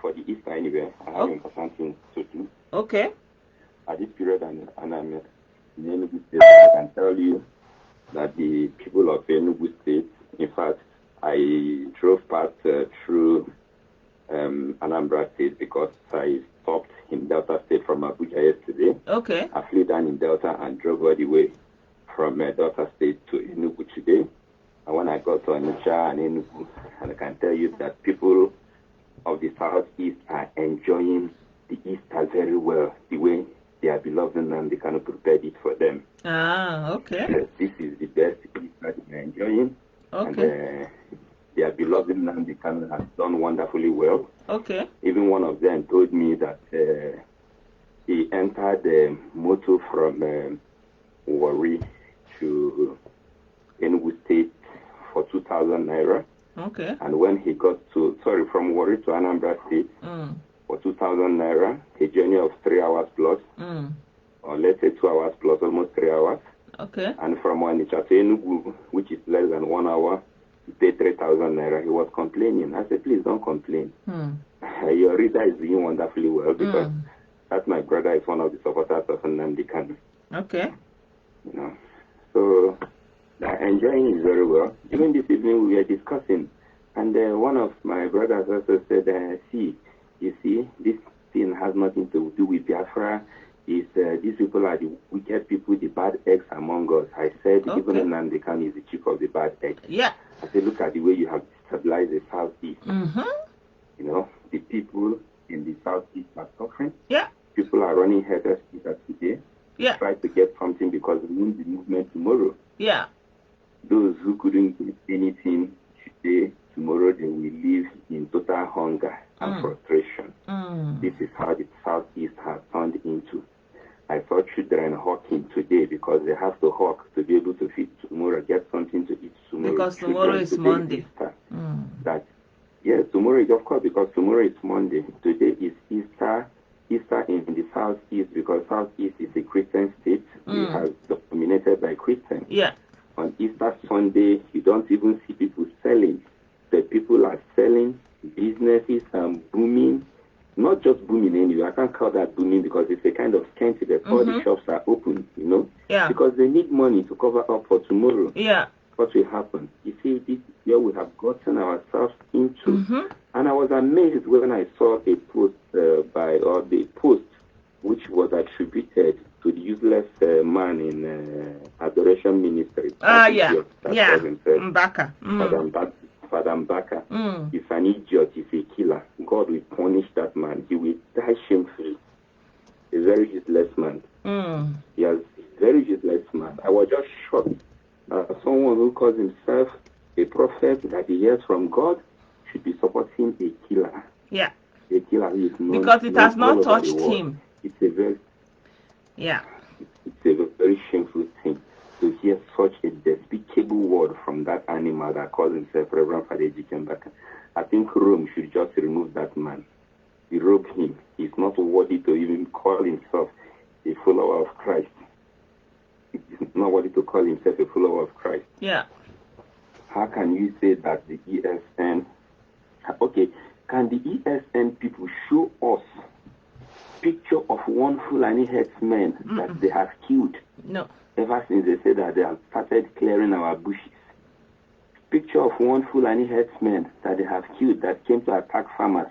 For the Easter anyway. I have important things to do. Okay. At this period, and I'm in Enugu State, I can tell you that the people of Enugu State, in fact, I drove past through Anambra State because I stopped in Delta State from Abuja yesterday. Okay. I flew down in Delta and drove all the way from Delta State to Enugu today. And when I got to Onitsha and Enugu, and I can tell you that people of the Southeast are enjoying the Easter very well, the way their beloved and they kind of prepared it for them. Ah, okay. This is the best Easter they're enjoying. Okay. And their beloved and they kind of have done wonderfully well. Okay. Even one of them told me that he entered the motor from Warri to Enugu State for 2,000 naira. Okay. And when he got from Warri to Anambra State for 2,000 naira, a journey of 3 hours plus, or let's say 2 hours plus, almost 3 hours. Okay. And from Onitsha to Enugu, which is less than 1 hour, he paid 3,000 naira. He was complaining. I said, please don't complain. Your reader is doing wonderfully well because that my brother is one of the supporters of Nnamdi Kanu. Okay. You know, so They're enjoying it very well. Even this evening we were discussing, and one of my brothers also said, see, you see, this thing has nothing to do with Biafra. These people are the wicked people, the bad eggs among us. I said, Okay. even Nnamdi Kanu is the chief of the bad eggs. Yeah. I said, look at the way you have stabilized the Southeast. Mm-hmm. You know, the people in the Southeast are suffering. Yeah. People are running headless today. Yeah. Try to get something because we need the movement tomorrow. Yeah. Those who couldn't get anything today, tomorrow they will live in total hunger and frustration. This is how the Southeast has turned into. I saw children hawking today because they have to hawk to be able to feed tomorrow, get something to eat tomorrow. Because Children tomorrow is today Monday. Easter. Yes, tomorrow is, of course, because tomorrow is Monday. Today is Easter. Easter in the Southeast, because Southeast is a Christian state. We have dominated by Christians. Yeah. On Easter Sunday, you don't even see people selling. The people are selling, businesses are booming. Not just booming anyway. I can't call that booming because it's a kind of scarcity that all the shops are open, you know? Yeah. Because they need money to cover up for tomorrow. Yeah. What will happen? You see, this year we have gotten ourselves into. And I was amazed when I saw a post the post which was attributed to the useless man in Adoration Ministry. Yeah. Mbaka. Father Mbaka. He's an idiot, he's a killer. God will punish that man. He will die shamefully. A very useless man. Yes, a very useless man. I was just shocked. Someone who calls himself a prophet that he hears from God should be supporting a killer. Yeah. A killer who is known, because it has not touched him. It's a very It's a very shameful thing to hear such a despicable word from that animal that calls himself Reverend Father Mbaka. I think Rome should just remove that man. Derobe him. He's not worthy to even call himself a follower of Christ. He's not worthy to call himself a follower of Christ. Yeah. How can you say that the ESN... Okay, can the ESN people show us picture of one Fulani herdsman that they have killed? No. Ever since they said that they have started clearing our bushes. Picture of one Fulani herdsman that they have killed that came to attack farmers.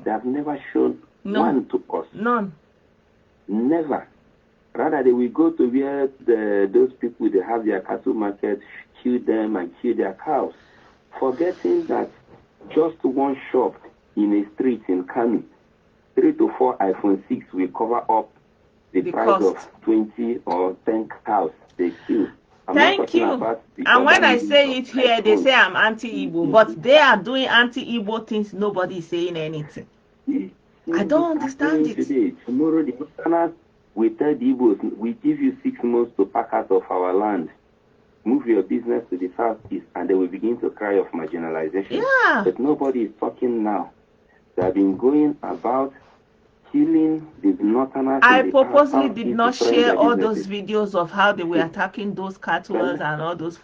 They have never shown one to us. None. Never. Rather, they will go to where those people, they have their cattle market, kill them and kill their cows, forgetting that just one shop in a street in Kano, 3 to 4 iPhone 6 will cover up the price cost of 20 or 10 cows they kill. Thank you. And when I say it here, they say I'm anti-Igbo, but they are doing anti-Igbo things. Nobody is saying anything. I don't understand it. Today, tomorrow, the Northerners will tell the Igbos, we give you 6 months to pack out of our land. Move your business to the Southeast, and they will begin to cry of marginalization. Yeah. But nobody is talking now. They have been going about killing the Northerners. I purposely did not share all those videos of how they were attacking those cattle and all those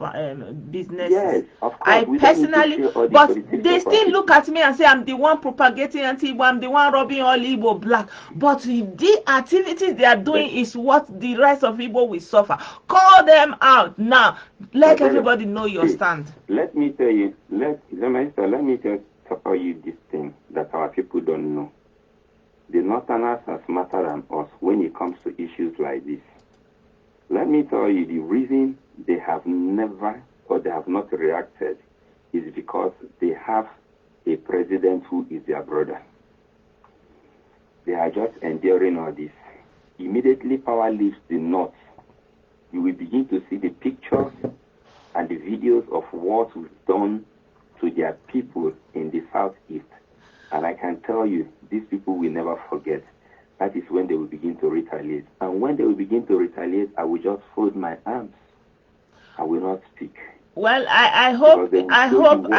businesses. Yes, of course. I personally, but they still look at me and say I'm the one propagating anti-Igbo, I'm the one robbing all Igbo black. But the activities they are doing is what the rest of Igbo will suffer. Call them out now. Let everybody know your stand. Let me tell you, let me tell you this thing that our people don't know. The Northerners are smarter than us when it comes to issues like this. Let me tell you, the reason they have never or they have not reacted is because they have a president who is their brother. They are just enduring all this. Immediately power leaves the North, you will begin to see the pictures and the videos of what was done to their people in the Southeast. And I can tell you, these people will never forget. That is when they will begin to retaliate. And when they will begin to retaliate, I will just fold my arms. I will not speak. Well, I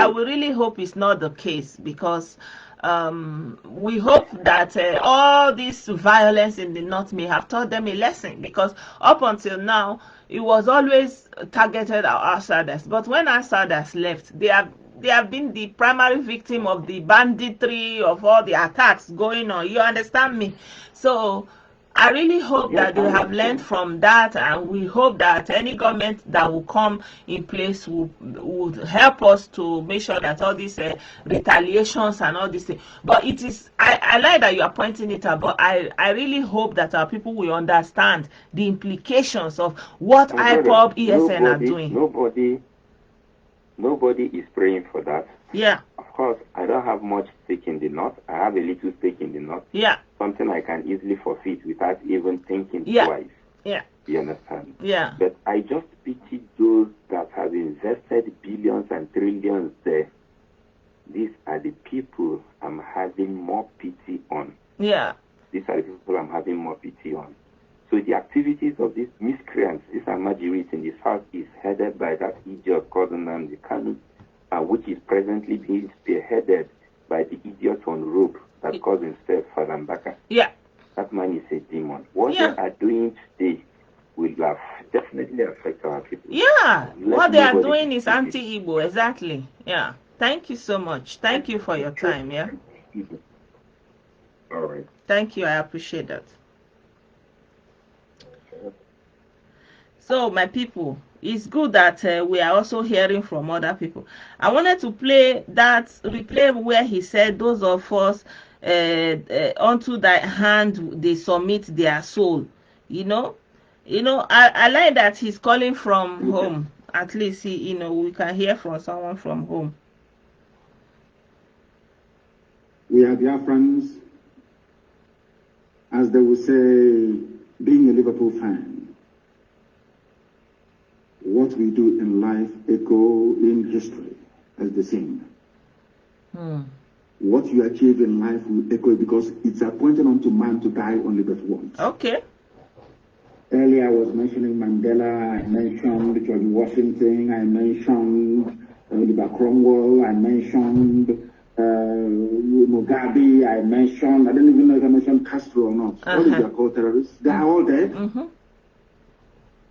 will really hope it's not the case, because we hope that all this violence in the North may have taught them a lesson, because up until now, it was always targeted at outsiders. But when outsiders left, they have been the primary victim of the banditry, of all the attacks going on. You understand me? So I really hope that they have learned from that, and we hope that any government that will come in place would help us to make sure that all these retaliations and all these things. But it is, I like that you are pointing it out, but I really hope that our people will understand the implications of what IPOB ESN are doing. Nobody is praying for that. Yeah. Of course, I don't have much stake in the north. I have a little stake in the north. Yeah. Something I can easily forfeit without even thinking yeah. twice. Yeah. You understand? Yeah. But I just pity those that have invested billions and trillions there. These are the people I'm having more pity on. Yeah. These are the people I'm having more pity on. So the activities of these miscreants, these are Majiris in the southeast, headed by that idiot called Nnamdi Kanu, which is presently being spearheaded by the idiot on rope that calls himself Fadambaka. Yeah. That man is a demon. What they are doing today will definitely affect our people. Yeah. What they are doing is anti-Igbo, exactly. Yeah. Thank you so much. Thank you for your time. Yeah. All right. Thank you. I appreciate that. So, my people, it's good that we are also hearing from other people. I wanted to play that replay where he said, "Those of us unto thy hand they submit their soul." I like that he's calling from home. At least we can hear from someone from home. We are Biafrans, as they will say, being a Liverpool fan. What we do in life echo in history as the same. What you achieve in life will echo because it's appointed unto man to die only but once. Okay. Earlier I was mentioning Mandela, I mentioned George Washington, I mentioned Oliver Cromwell, I mentioned Mugabe, I mentioned, I don't even know if I mentioned Castro or not. All these are called terrorists. They are all dead,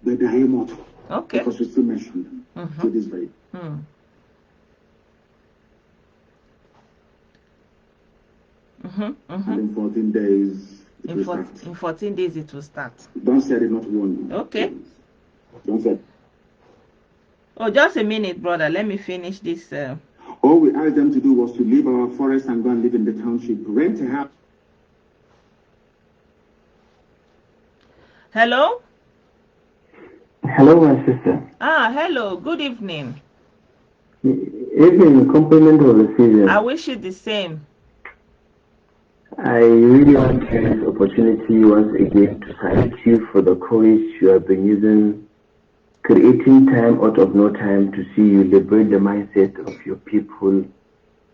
but they are immortal. Okay. Because we still mention them to this very. And in 14 days, it will start. In 14 days, it will start. Don't say I did not warn you. Okay. Please. Don't say. Oh, just a minute, brother. Let me finish this. All we asked them to do was to leave our forest and go and live in the township. Rent a house. Hello? Hello, my sister. Hello. Good evening. Evening, compliment of the season. I wish you the same. I really want to use this opportunity once again to thank you for the courage you have been using, creating time out of no time to see you liberate the mindset of your people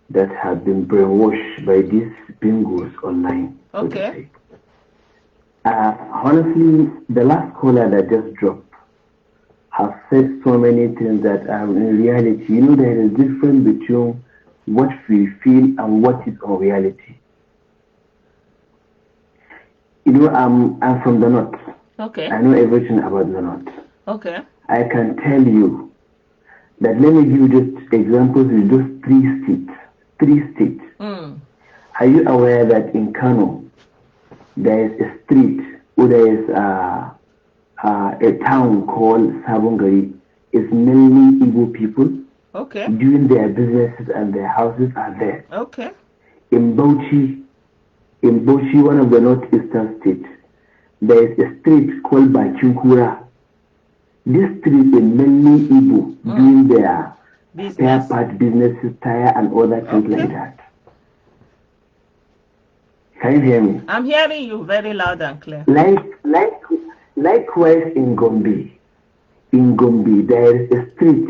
that have been brainwashed by these bingos online. Okay. Honestly, the last caller that just dropped have said so many things that in reality, there is a difference between what we feel and what is on reality. I'm from the north. Okay. I know everything about the north. Okay. I can tell you that, let me give you just examples with just three states. Are you aware that in Kano, there is a street, or there is a town called Sabongari? It's mainly Igbo people. Okay. Doing their businesses and their houses are there. Okay. In Bauchi, one of the northeastern states, there is a street called Bachinkura. This street is mainly Igbo doing their spare part businesses, tire and other things like that. Can you hear me? I'm hearing you very loud and clear. Likewise in Gombe, there is a street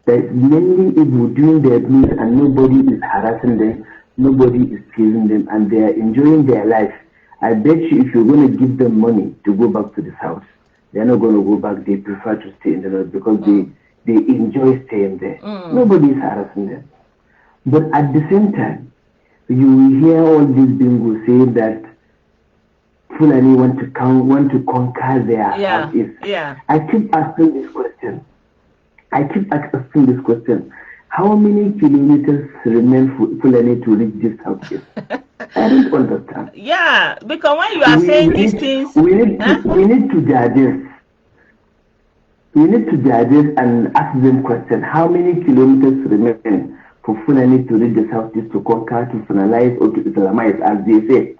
that is mainly Igbo doing their business and nobody is harassing them. Nobody is chasing them and they are enjoying their life. I bet you if you're going to give them money to go back to the south, they're not going to go back. They prefer to stay in the north because they enjoy staying there. Nobody is harassing them. But at the same time, you will hear all these bingos saying that Fulani want to conquer their southeast. Yeah. I keep asking this question. How many kilometers remain Fulani to reach this southeast? I don't understand. Yeah, because when you are saying these things, we need to digest. We need to digest and ask them question. How many kilometers remain for Fulani to reach the southeast to conquer, to finalize, or to Islamize, as they say?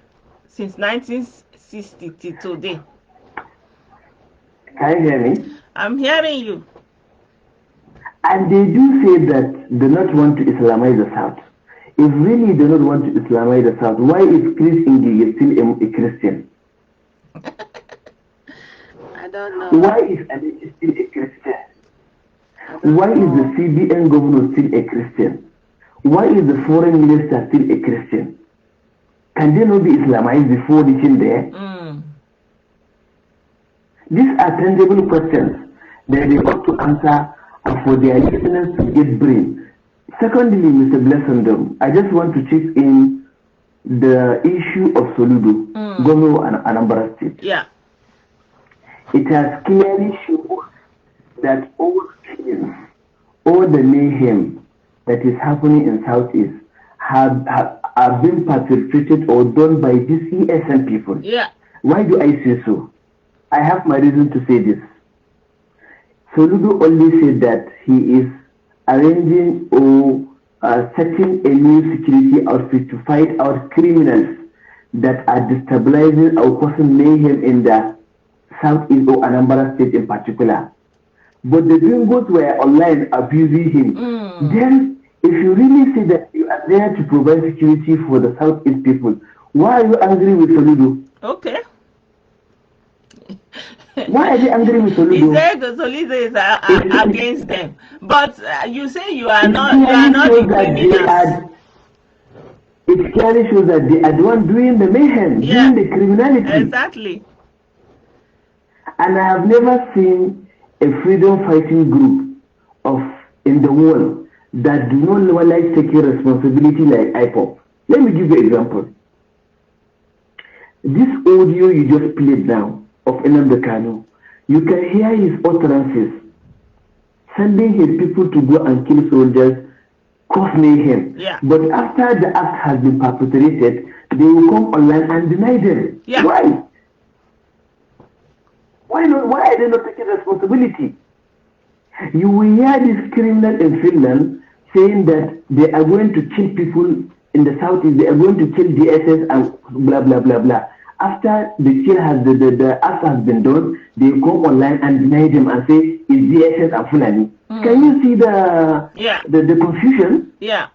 Since 1960 to today. Can you hear me? I'm hearing you. And they do say that they not want to Islamize the South. If really they don't want to Islamize the South, why is Chris Ingi still a Christian? I don't know. Why is Ali still a Christian? Why is the CBN governor still a Christian? Why is the foreign minister still a Christian? Can they not be Islamized before reaching there? These are tangible questions that they ought to answer and for their listeners to get brain. Secondly, Mr. Blessedom, I just want to chip in the issue of Soludo, Governor and Anambra State. Yeah. It has clearly shown that all killings, all the mayhem that is happening in Southeast are being perpetrated or done by these ESN people. Yeah. Why do I say so? I have my reason to say this. Soludo only said that he is arranging or setting a new security outfit to fight out criminals that are destabilizing or causing mayhem in the Southeast or Anambra State in particular. But the gringos were online abusing him. Then, if you really say that you are there to provide security for the Southeast people, why are you angry with Soludo? Okay. Why are they angry with Soludo? He said the Soludo is against them. But you say you are not the criminals. It clearly shows that they are the one doing the mayhem, doing the criminality. Exactly. And I have never seen a freedom fighting group in the world that do not like taking responsibility like IPOB. Let me give you an example. This audio you just played now of Nnamdi Kanu, you can hear his utterances, sending his people to go and kill soldiers, cause mayhem. Yeah. But after the act has been perpetrated, they will come online and deny them. Yeah. Why? Why are they not taking responsibility? You will hear this criminal in Finland saying that they are going to kill people in the southeast, they are going to kill DSS and blah blah blah blah. After the kill the act has been done, they come online and deny them and say it's DSS and Fulani. Can you see the confusion? Yeah.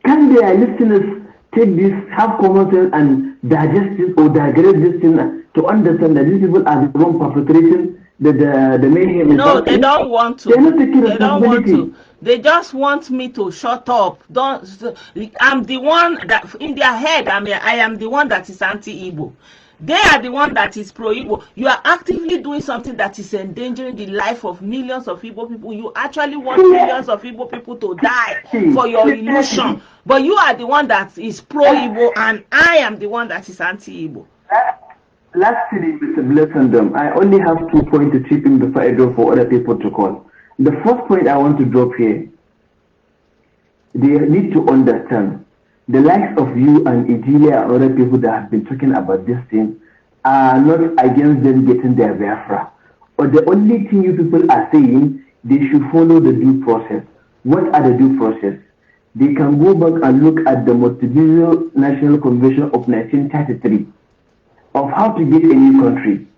Can their listeners take this, have common sense and digest this or digress this thing to understand that these people are the one perpetrating the mayhem? No, they don't want to. They're not taking They don't want responsibility. to. They just want me to shut up. I'm the one that in their head. I am the one that is anti-Igbo. They are the one that is pro-Igbo. You are actively doing something that is endangering the life of millions of Igbo people. You actually want millions of Igbo people to die for your illusion. But you are the one that is pro-Igbo, and I am the one that is anti-Igbo. Lastly, Mr. Blessedom, I only have 2 points to chip in before I go for other people to call. The first point I want to drop here, they need to understand the likes of you and Idilia and other people that have been talking about this thing are not against them getting their Biafra. Or the only thing you people are saying, they should follow the due process. What are the due process? They can go back and look at the Montevideo National Convention of 1933 of how to get a new country.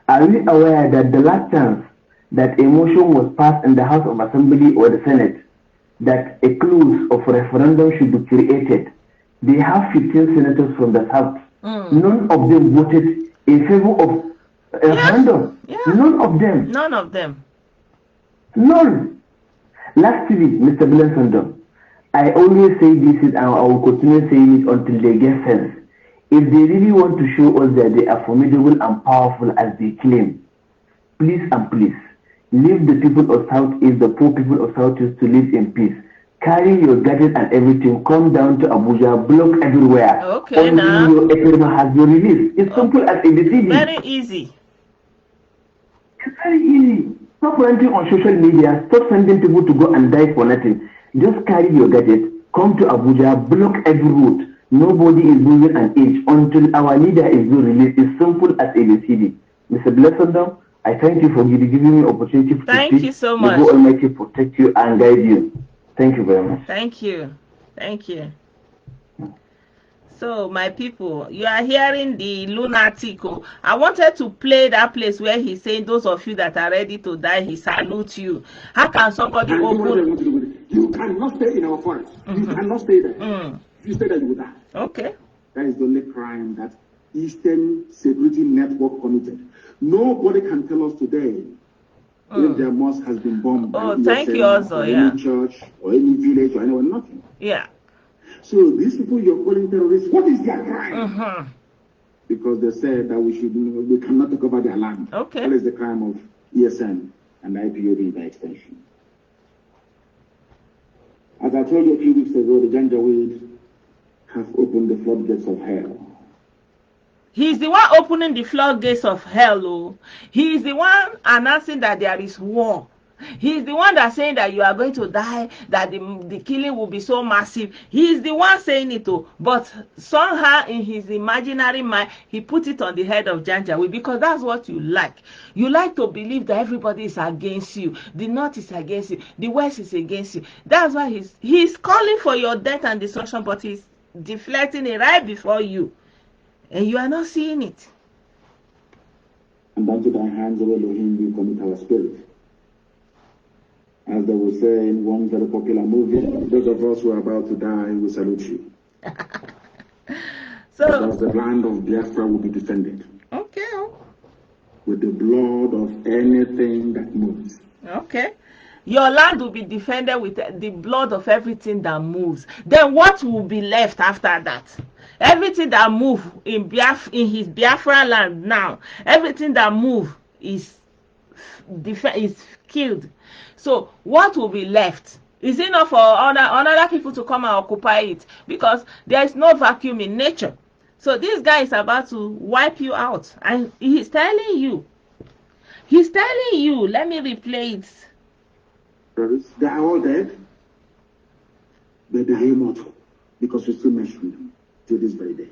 Are we aware that the last chance that a motion was passed in the House of Assembly or the Senate that a clause of referendum should be created? They have 15 senators from the South. None of them voted in favor of a referendum. Yeah. None of them. None of them. None. Lastly, Mr. Blessedom, I always say this and I will continue saying it until they get sense. If they really want to show us that they are formidable and powerful as they claim, please and please, leave the people of Southeast, the poor people of Southeast to live in peace. Carry your gadget and everything, come down to Abuja, block everywhere. Okay, now. Your FMA has been released. It's simple as ABCD. Very easy. It's very easy. Stop ranting on social media. Stop sending people to go and die for nothing. Just carry your gadget, come to Abuja, block every road. Nobody is moving an inch until our leader is released. It's simple as ABCD. Mr. Blessedom, I thank you for giving me opportunity to speak. Thank you so much. May God Almighty protect you and guide you. Thank you very much. Thank you. Thank you. So, my people, you are hearing the lunatic. I wanted to play that place where he's saying, those of you that are ready to die, he salutes you. How can somebody open... You cannot stay in our forest. You cannot stay there. If you stay there, you will die. Okay. That is the only crime that Eastern Security Network committed. Nobody can tell us today if their mosque has been bombed by ESN, thank you also, or any church or any village or anyone, nothing. Yeah. So these people you're calling terrorists, what is their crime? Because they said that we cannot take over their land. Okay. What is the crime of ESN and IPOB by extension? As I told you a few weeks ago, the Janjaweed have opened the floodgates of hell. He's the one opening the floodgates of hell. He is the one announcing that there is war. He is the one that's saying that you are going to die, that the killing will be so massive. He is the one saying it, but somehow in his imaginary mind, he put it on the head of Janjaweed, because that's what you like. You like to believe that everybody is against you. The North is against you. The West is against you. That's why he's calling for your death and destruction, but he's deflecting it right before you. And you are not seeing it. And unto thy hands, O Elohim, we commit our spirit. As they will say in one very popular movie, those of us who are about to die, we salute you. Because the land of Biafra will be defended. Okay. With the blood of anything that moves. Okay. Your land will be defended with the blood of everything that moves. Then what will be left after that? Everything that moves in his Biafra land now, everything that moves is killed. So what will be left? Is it enough for other people to come and occupy it? Because there is no vacuum in nature. So this guy is about to wipe you out. And he's telling you. Let me replay it. They are all dead. But they are immortal. Because we still mention them to this very day.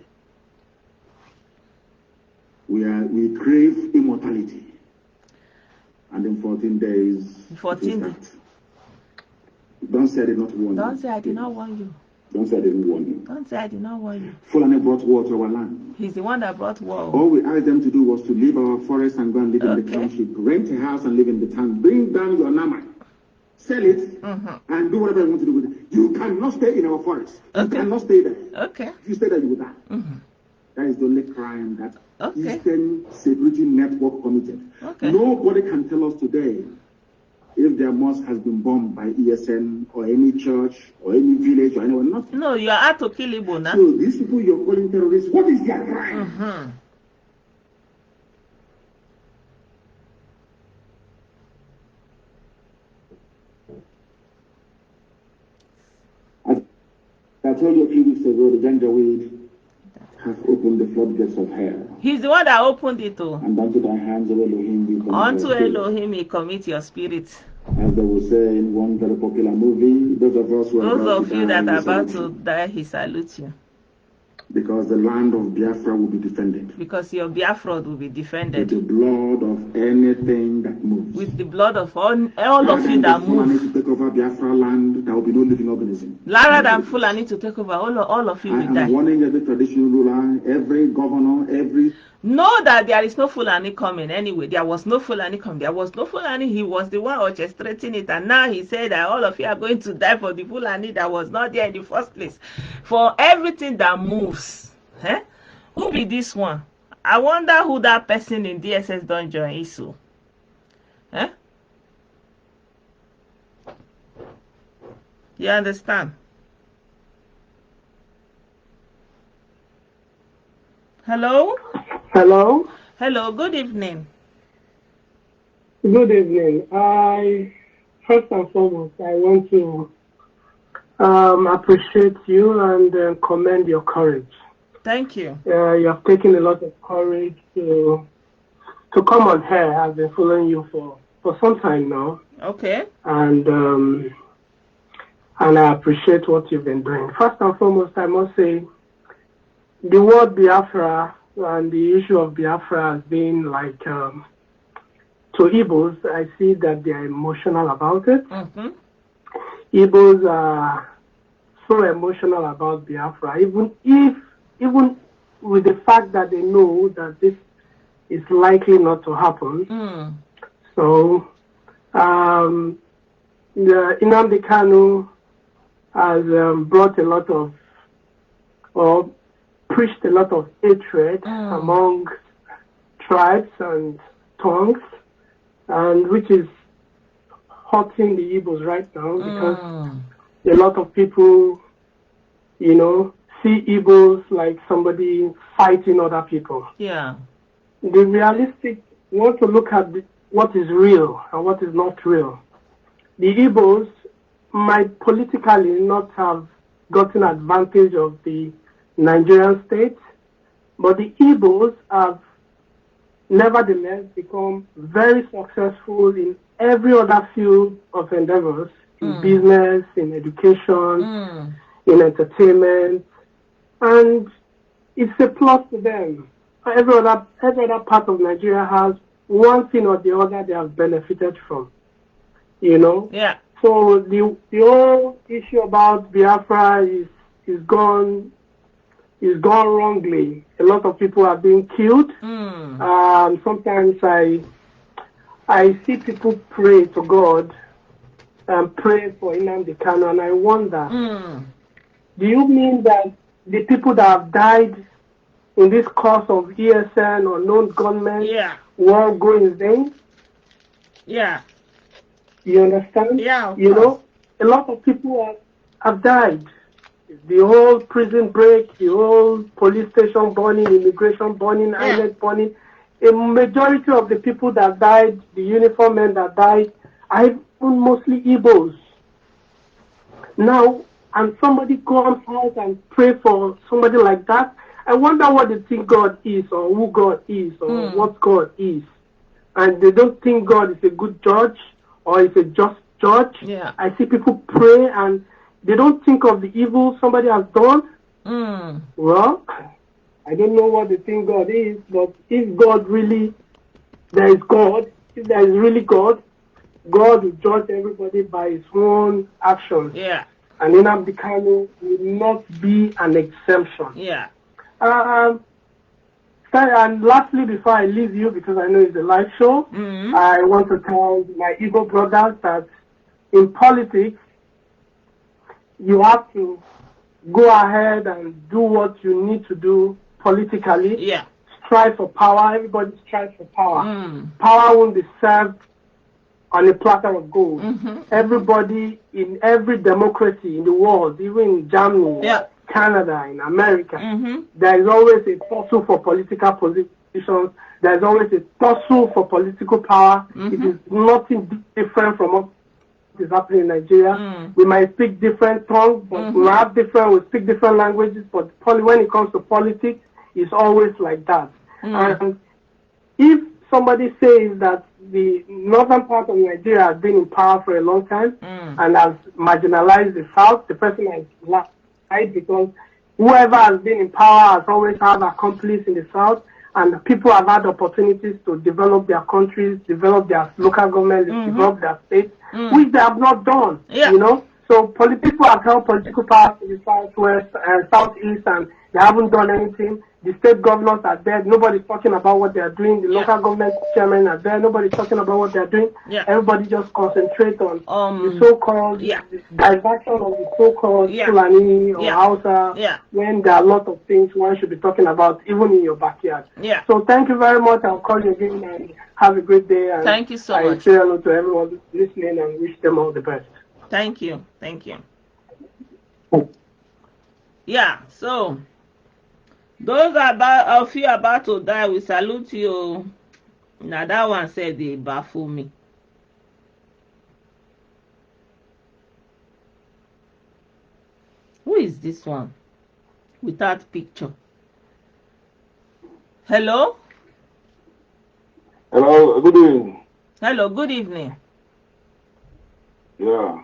We crave immortality. And in 14 days, 14 days. Don't say I did not warn you. Don't say I did not warn you. Don't say I didn't warn you. Don't say I did not warn you. Fulani brought war to our land. He's the one that brought war. All we asked them to do was to leave our forest and go and live in the township. Rent a house and live in the town. Bring down your nama. Sell it and do whatever you want to do with it. You cannot stay in our forest. You cannot stay there. Okay. If you stay there, you will die. That is the only crime that Eastern Security Network committed. Nobody can tell us today if their mosque has been bombed by ESN or any church or any village or anyone. Nothing. No, you are out to kill Igbo now. So these people you're calling terrorists, what is their crime? I told you a few weeks ago, the Janjaweed have opened the floodgates of hell. He's the one that opened it too. And unto thy hands, O Elohim, we commit unto Elohim, he commit your spirit. As they will say in one very popular movie, those of us who are those of you that are about to die, he salutes you. Because the land of Biafra will be defended. Because your Biafra will be defended. With the blood of anything that moves. With the blood of all of you that move. To take over Biafra land, there will be no living organism. Rather than Fulani to take over, all of you will die. I am warning every traditional ruler, every governor, every... Know that there is no Fulani coming anyway. There was no Fulani coming. There was no Fulani. He was the one orchestrating it. And now he said that all of you are going to die for the Fulani that was not there in the first place. For everything that moves. Who be this one? I wonder who that person in DSS don't join ISO. You understand? Hello? Hello? Hello, good evening. Good evening. First and foremost, I want to appreciate you and commend your courage. Thank you. You have taken a lot of courage to come on here. I've been following you for some time now. Okay. And and I appreciate what you've been doing. First and foremost, I must say, the word Biafra and the issue of Biafra has been like, to Igbos, I see that they are emotional about it. Igbos are so emotional about Biafra, even with the fact that they know that this is likely not to happen. So, the Nnamdi Kanu has brought a lot of, or preached a lot of hatred among tribes and tongues, and which is hurting the Igbos right now because a lot of people, you know, see Igbos like somebody fighting other people. Yeah. The realistic, we want to look at what is real and what is not real. The Igbos might politically not have gotten advantage of the Nigerian state, but the Igbos have nevertheless become very successful in every other field of endeavors, in business, in education, in entertainment, and it's a plus to them. Every other part of Nigeria has one thing or the other they have benefited from, you know? Yeah. So the whole issue about Biafra is gone wrongly. A lot of people are being killed. Sometimes I see people pray to God and pray for Nnamdi Kanu, and I wonder, do you mean that the people that have died in this course of ESN or known gunmen will go in vain? Yeah. You understand? Yeah. You know, a lot of people have died. The whole prison break, the whole police station burning, immigration burning, island burning. A majority of the people that died, the uniform men that died, are even mostly Igbos. Now, and somebody comes out and pray for somebody like that, I wonder what they think God is, or who God is, or what God is. And they don't think God is a good judge or is a just judge. Yeah. I see people pray and they don't think of the evil somebody has done. Well, I don't know what they think God is, but if God really, there is God, if there is really God, God will judge everybody by his own actions. Yeah. And Nnamdi Kanu will not be an exemption. Yeah. And lastly, before I leave you, because I know it's a live show, I want to tell my Igbo brothers that in politics, you have to go ahead and do what you need to do politically. Yeah. Strive for power. Everybody strives for power. Power won't be served on a platter of gold. Everybody in every democracy in the world, even in Germany, Canada, in America, there is always a tussle for political positions. There is always a tussle for political power. It is nothing different from what is happening in Nigeria. We might speak different tongues, but we speak different languages, but when it comes to politics, it's always like that. And if somebody says that the northern part of Nigeria has been in power for a long time and has marginalized the south, the person has lied, because whoever has been in power has always had accomplice in the south, and people have had opportunities to develop their countries, develop their local governments, develop their states, which they have not done, you know. So people have held political power in the southwest and southeast, and they haven't done anything. The state governors are there. Nobody's talking about what they are doing. The local government chairmen are there. Nobody's talking about what they are doing. Everybody just concentrates on the so-called diversion of the so-called Fulani or Hausa, when there are a lot of things one should be talking about, even in your backyard. So thank you very much. I'll call you again and have a great day. And thank you so much. I say hello to everyone listening and wish them all the best. Thank you. Thank you. Yeah, so those of you about to die, we salute you. Now that one said they baffle me. Who is this one? Without picture. Hello? Hello, good evening. Hello, good evening. Yeah.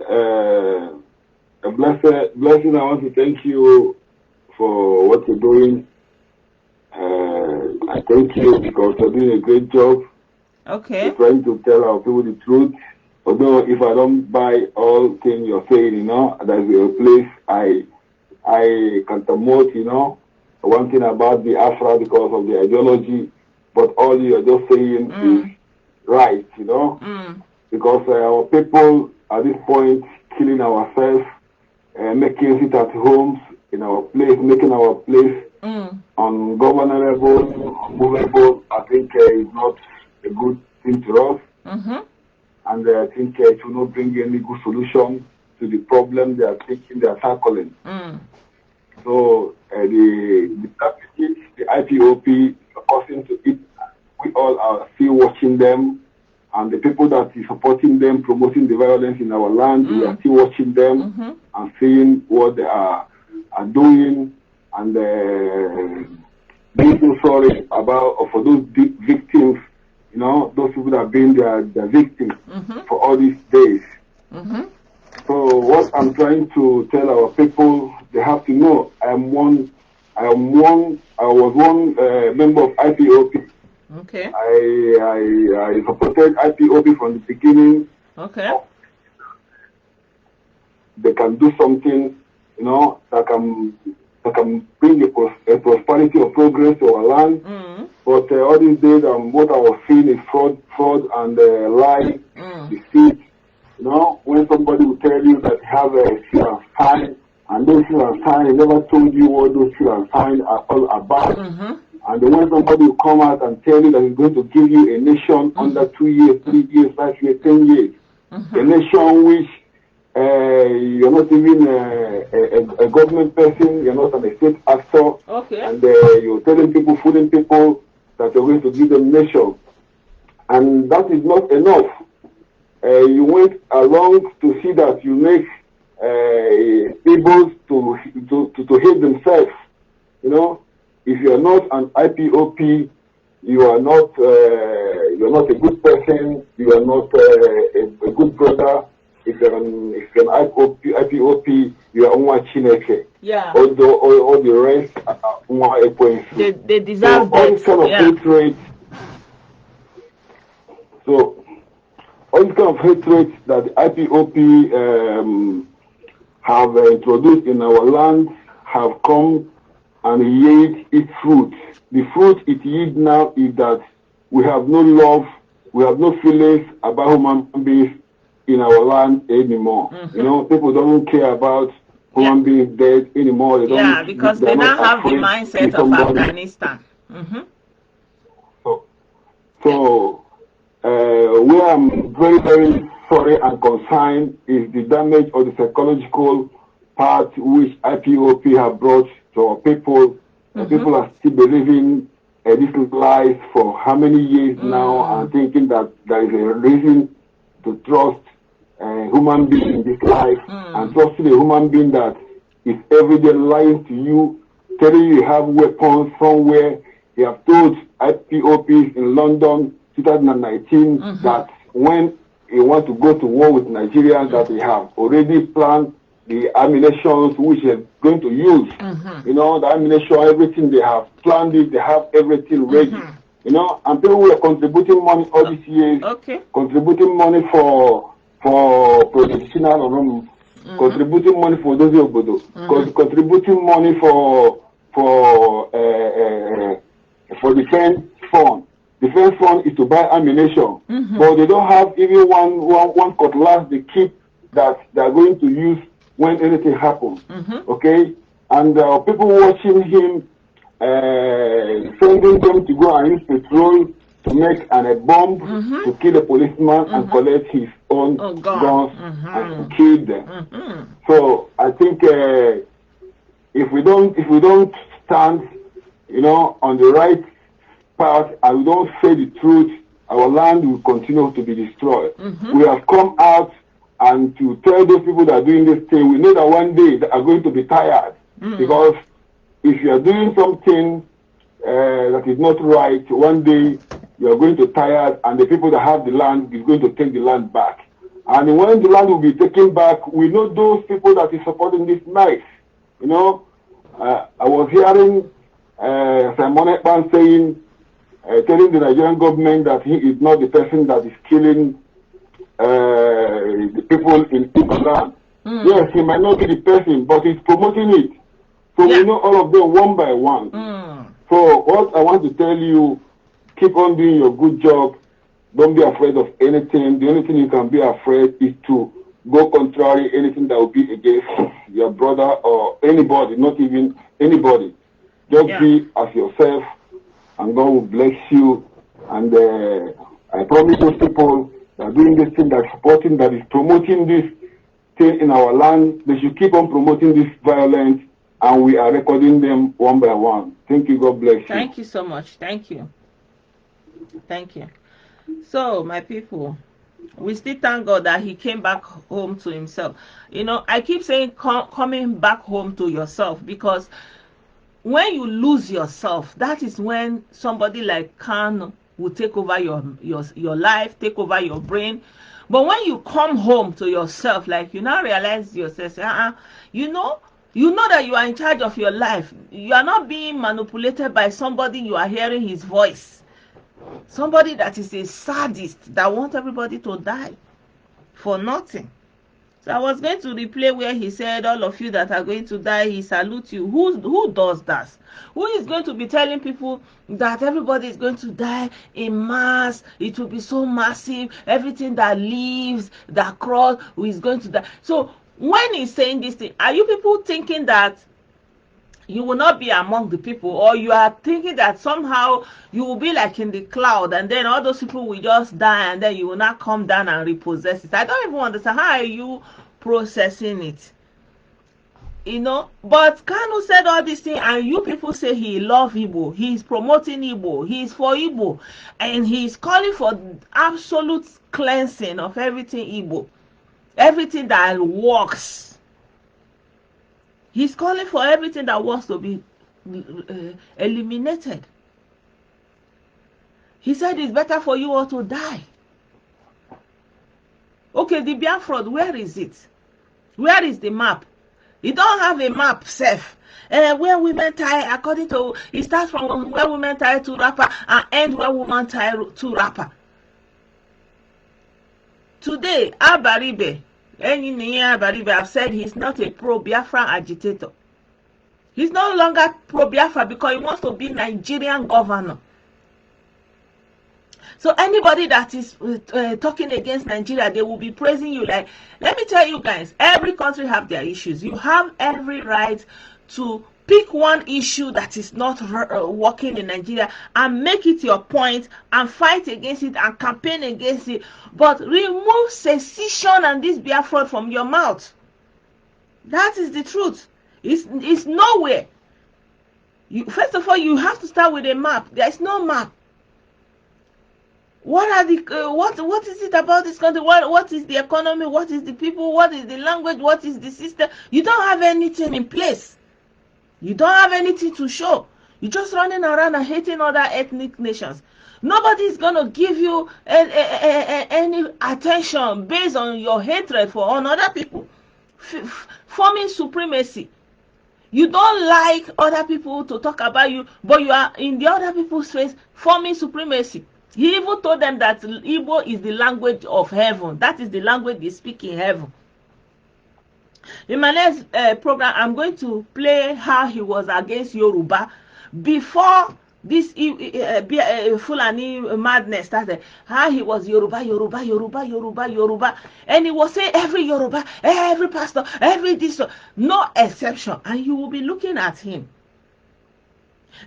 a blessing. I want to thank you for what you're doing. I thank you because you're doing a great job. Okay. You're trying to tell our people the truth. Although if I don't buy all things you're saying, you know, there's a place I can promote, you know, one thing about the Afra because of the ideology, but all you're just saying is right, you know, because our people at this point killing ourselves, making it at homes in our place, making our place ungovernable, unmovable, I think is not a good thing to us. And I think it will not bring any good solution to the problem they are tackling. So the statistics, the IPOP, according to it, we all are still watching them, and the people that is supporting them, promoting the violence in our land, we are still watching them and seeing what they are doing, and being so sorry about for those victims. You know, those people that have been the victims for all these days. So what I'm trying to tell our people, they have to know I was one member of IPOP. Okay. I supported IPOP from the beginning. Okay. They can do something, you know, that can bring a prosperity or progress to our land. But all these days, what I was seeing is fraud and lie, deceit. You know, when somebody will tell you that they have a seal and sign, and those seal and sign, he never told you what those seal and sign are all about. And then when somebody will come out and tell you that he's going to give you a nation under 2 years, 3 years, 5 years, 10 years, a nation which you're not even a government person, you're not an state actor, and you're telling people, fooling people that you're going to give them nation. And that is not enough. You went along to see that you make people to hate themselves. You know, if you are not an IPOP, you are not a good person. You are not a good brother. If you're an IPOP, you are Onwa Chineke. Yeah. All the rest are Onwa Ekwensu. They deserve so all this kind of hatred. So all this kind of hatred that the IPOP have introduced in our land have come and yield its fruit. The fruit it yields now is that we have no love, we have no feelings about human beings in our land anymore. You know, people don't care about human beings dead anymore. They don't, because they now have the mindset of Afghanistan. So where I'm very, very sorry and concerned is the damage or the psychological part which IPOP have brought to our people. People are still believing these lies for how many years now, and thinking that there is a reason to trust human being in this life, and trusting a human being that is every day lying to you, telling you have weapons from where he have told IPOPs in London 2019 that when he want to go to war with Nigeria, that they have already planned the ammunition which they're going to use. You know, the ammunition, everything, they have planned it, they have everything ready. You know, and people were contributing money all these years, contributing money for professional, contributing money for those obodo, contributing money for defense fund. Defense fund is to buy ammunition, but they don't have even one cutlass they keep that they are going to use when anything happens. Okay, and people watching him, sending them to go and use petrol to make a bomb to kill a policeman and collect his own guns and kill them. So I think if we don't stand, you know, on the right path and we don't say the truth, our land will continue to be destroyed. We have come out and to tell those people that are doing this thing, we know that one day they are going to be tired, because if you are doing something that is not right, one day you are going to tire, and the people that have the land is going to take the land back. And when the land will be taken back, we know those people that is supporting this knife. You know, I was hearing Simon Ekpan saying, telling the Nigerian government that he is not the person that is killing the people in Ibadan. Yes, he might not be the person, but he's promoting it. So we know all of them one by one. So what I want to tell you, keep on doing your good job. Don't be afraid of anything. The only thing you can be afraid is to go contrary anything that will be against your brother or anybody, not even anybody. Just be as yourself, and God will bless you. And I promise those people that are doing this thing, that supporting, that is promoting this thing in our land, they should keep on promoting this violence, and we are recording them one by one. Thank you. God bless you. Thank you so much. Thank you. Thank you. So, my people, we still thank God that he came back home to himself. You know, I keep saying coming back home to yourself, because when you lose yourself, that is when somebody like Khan will take over your life, take over your brain. But when you come home to yourself, like you now realize yourself, you know that you are in charge of your life. You are not being manipulated by somebody you are hearing his voice. Somebody that is a sadist that wants everybody to die for nothing. So I was going to replay where he said, all of you that are going to die, he salutes you. Who does that? Who is going to be telling people that everybody is going to die in mass? It will be so massive. Everything that lives, that crawls, is going to die. So when he's saying this thing, are you people thinking that you will not be among the people, or you are thinking that somehow you will be like in the cloud, and then all those people will just die, and then you will not come down and repossess it? I don't even understand. How are you processing it? You know, but Kanu said all these things, and you people say he loves Igbo, he's promoting Igbo, he's for Igbo, and he's calling for absolute cleansing of everything Igbo, everything that works. He's calling for everything that wants to be eliminated. He said it's better for you all to die. Okay, the Biafra, where is it? Where is the map? You don't have a map, Seth. Where women tie, according to, it starts from where women tie to rapper and end where women tie to rapper. Today, Abaribe, I've said he's not a pro-Biafra agitator. He's no longer pro-Biafra because he wants to be Nigerian governor. So anybody that is talking against Nigeria, they will be praising you. Like, let me tell you guys, every country have their issues. You have every right to pick one issue that is not working in Nigeria and make it your point and fight against it and campaign against it. But remove secession and this Biafra from your mouth. That is the truth. It's nowhere. First of all, you have to start with a map. There is no map. What are the what is it about this country? What is the economy? What is the people? What is the language? What is the system? You don't have anything in place. You don't have anything to show. You're just running around and hating other ethnic nations. Nobody is going to give you any attention based on your hatred for other people. Forming supremacy. You don't like other people to talk about you, but you are in the other people's face forming supremacy. He even told them that Igbo is the language of heaven. That is the language they speak in heaven. In my next program, I'm going to play how he was against Yoruba before this Fulani madness started. How he was Yoruba. And he was saying every Yoruba, every pastor, every this, no exception. And you will be looking at him.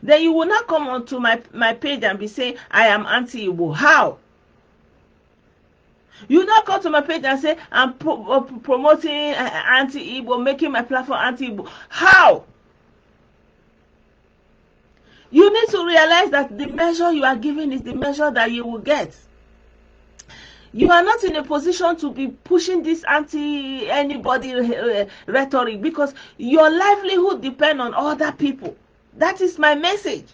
Then you will not come onto my page and be saying, I am anti-Igbo. How? You not come to my page and say, I'm promoting anti-Igbo, making my platform anti-Igbo. How? You need to realize that the measure you are giving is the measure that you will get. You are not in a position to be pushing this anti-anybody rhetoric because your livelihood depends on other people. That is my message.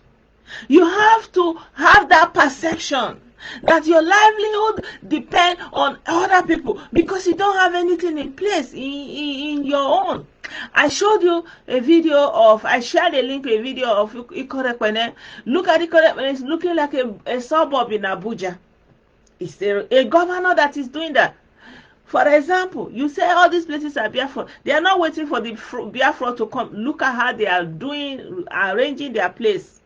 You have to have that perception that your livelihood depend on other people because you don't have anything in place in your own. I showed you a video of, I shared a link to a video of Ikorekpene. Look at Ikorekpene, it's looking like a suburb in Abuja. Is there a governor that is doing that? For example, you say all these places are Biafra. They are not waiting for the Biafra to come. Look at how they are doing, arranging their place.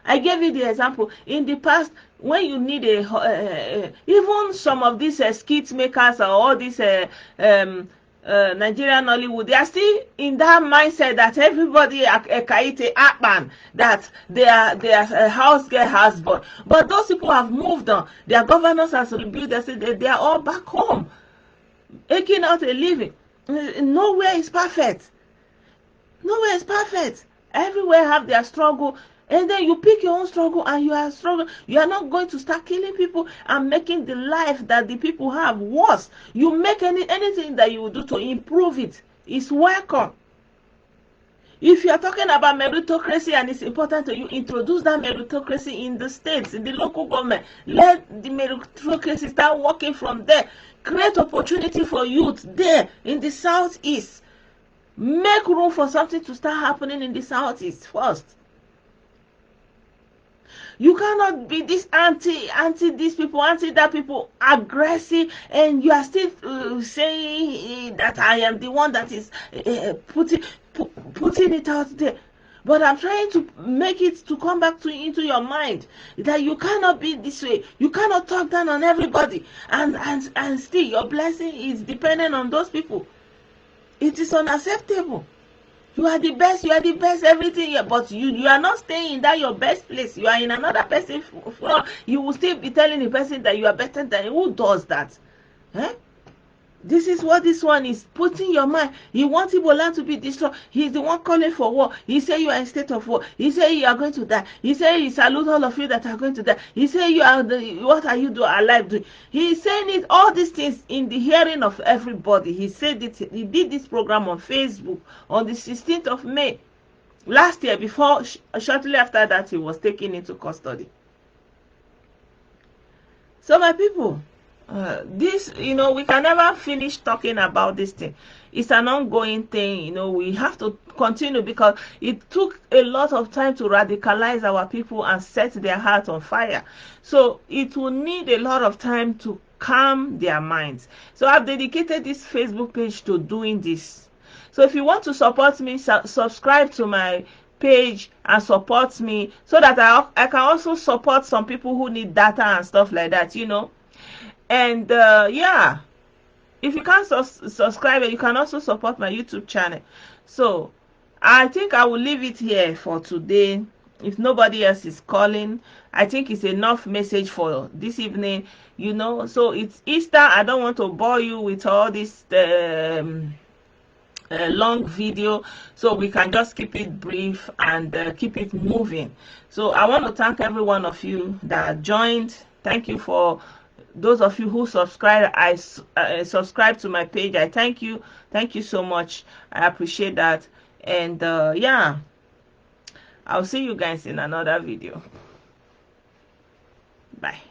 I gave you the example in the past when you need even some of these skit makers or all these Nigerian Nollywood, they are still in that mindset that everybody kaite akpan, that they are house girl, house boy. But those people have moved on. Their governors has rebuilt. They are all back home, making out a living. Nowhere is perfect. Nowhere is perfect. Everywhere have their struggle. And then you pick your own struggle and you are struggling. You are not going to start killing people and making the life that the people have worse. You make anything that you will do to improve it is welcome. If you are talking about meritocracy and it's important to you, introduce that meritocracy in the states, in the local government. Let the meritocracy start working from there. Create opportunity for youth there in the southeast. Make room for something to start happening in the southeast first. You cannot be this anti these people, anti that people, aggressive, and you are still saying that I am the one that is putting it out there. But I'm trying to make it to come back into your mind that you cannot be this way. You cannot talk down on everybody, and still your blessing is dependent on those people. It is unacceptable. You are the best, everything, but you are not staying in that your best place. You are in another person's floor. You will still be telling the person that you are better than him. Who does that? Eh? This is what this one is putting your mind. He wants Ebola to be destroyed. He's the one calling for war. He say you are in state of war. He say you are going to die. He say he salute all of you that are going to die. He say you are what are you doing alive doing? He is saying it all these things in the hearing of everybody. He said it. He did this program on Facebook on the 16th of May last year. Before shortly after that, he was taken into custody. So my people. This, we can never finish talking about this thing. It's an ongoing thing, we have to continue because it took a lot of time to radicalize our people and set their heart on fire. So it will need a lot of time to calm their minds. So I've dedicated this Facebook page to doing this. So if you want to support me, subscribe to my page and support me so that I can also support some people who need data and stuff like that, And yeah, if you can't subscribe, you can also support my YouTube channel. So I think I will leave it here for today. If nobody else is calling, I think it's enough message for this evening, So it's Easter. I don't want to bore you with all this long video, so we can just keep it brief and keep it moving. So I want to thank every one of you that joined. Thank you for those of you who subscribe. I subscribe to my page. I thank you so much. I appreciate that. And yeah, I'll see you guys in another video. Bye.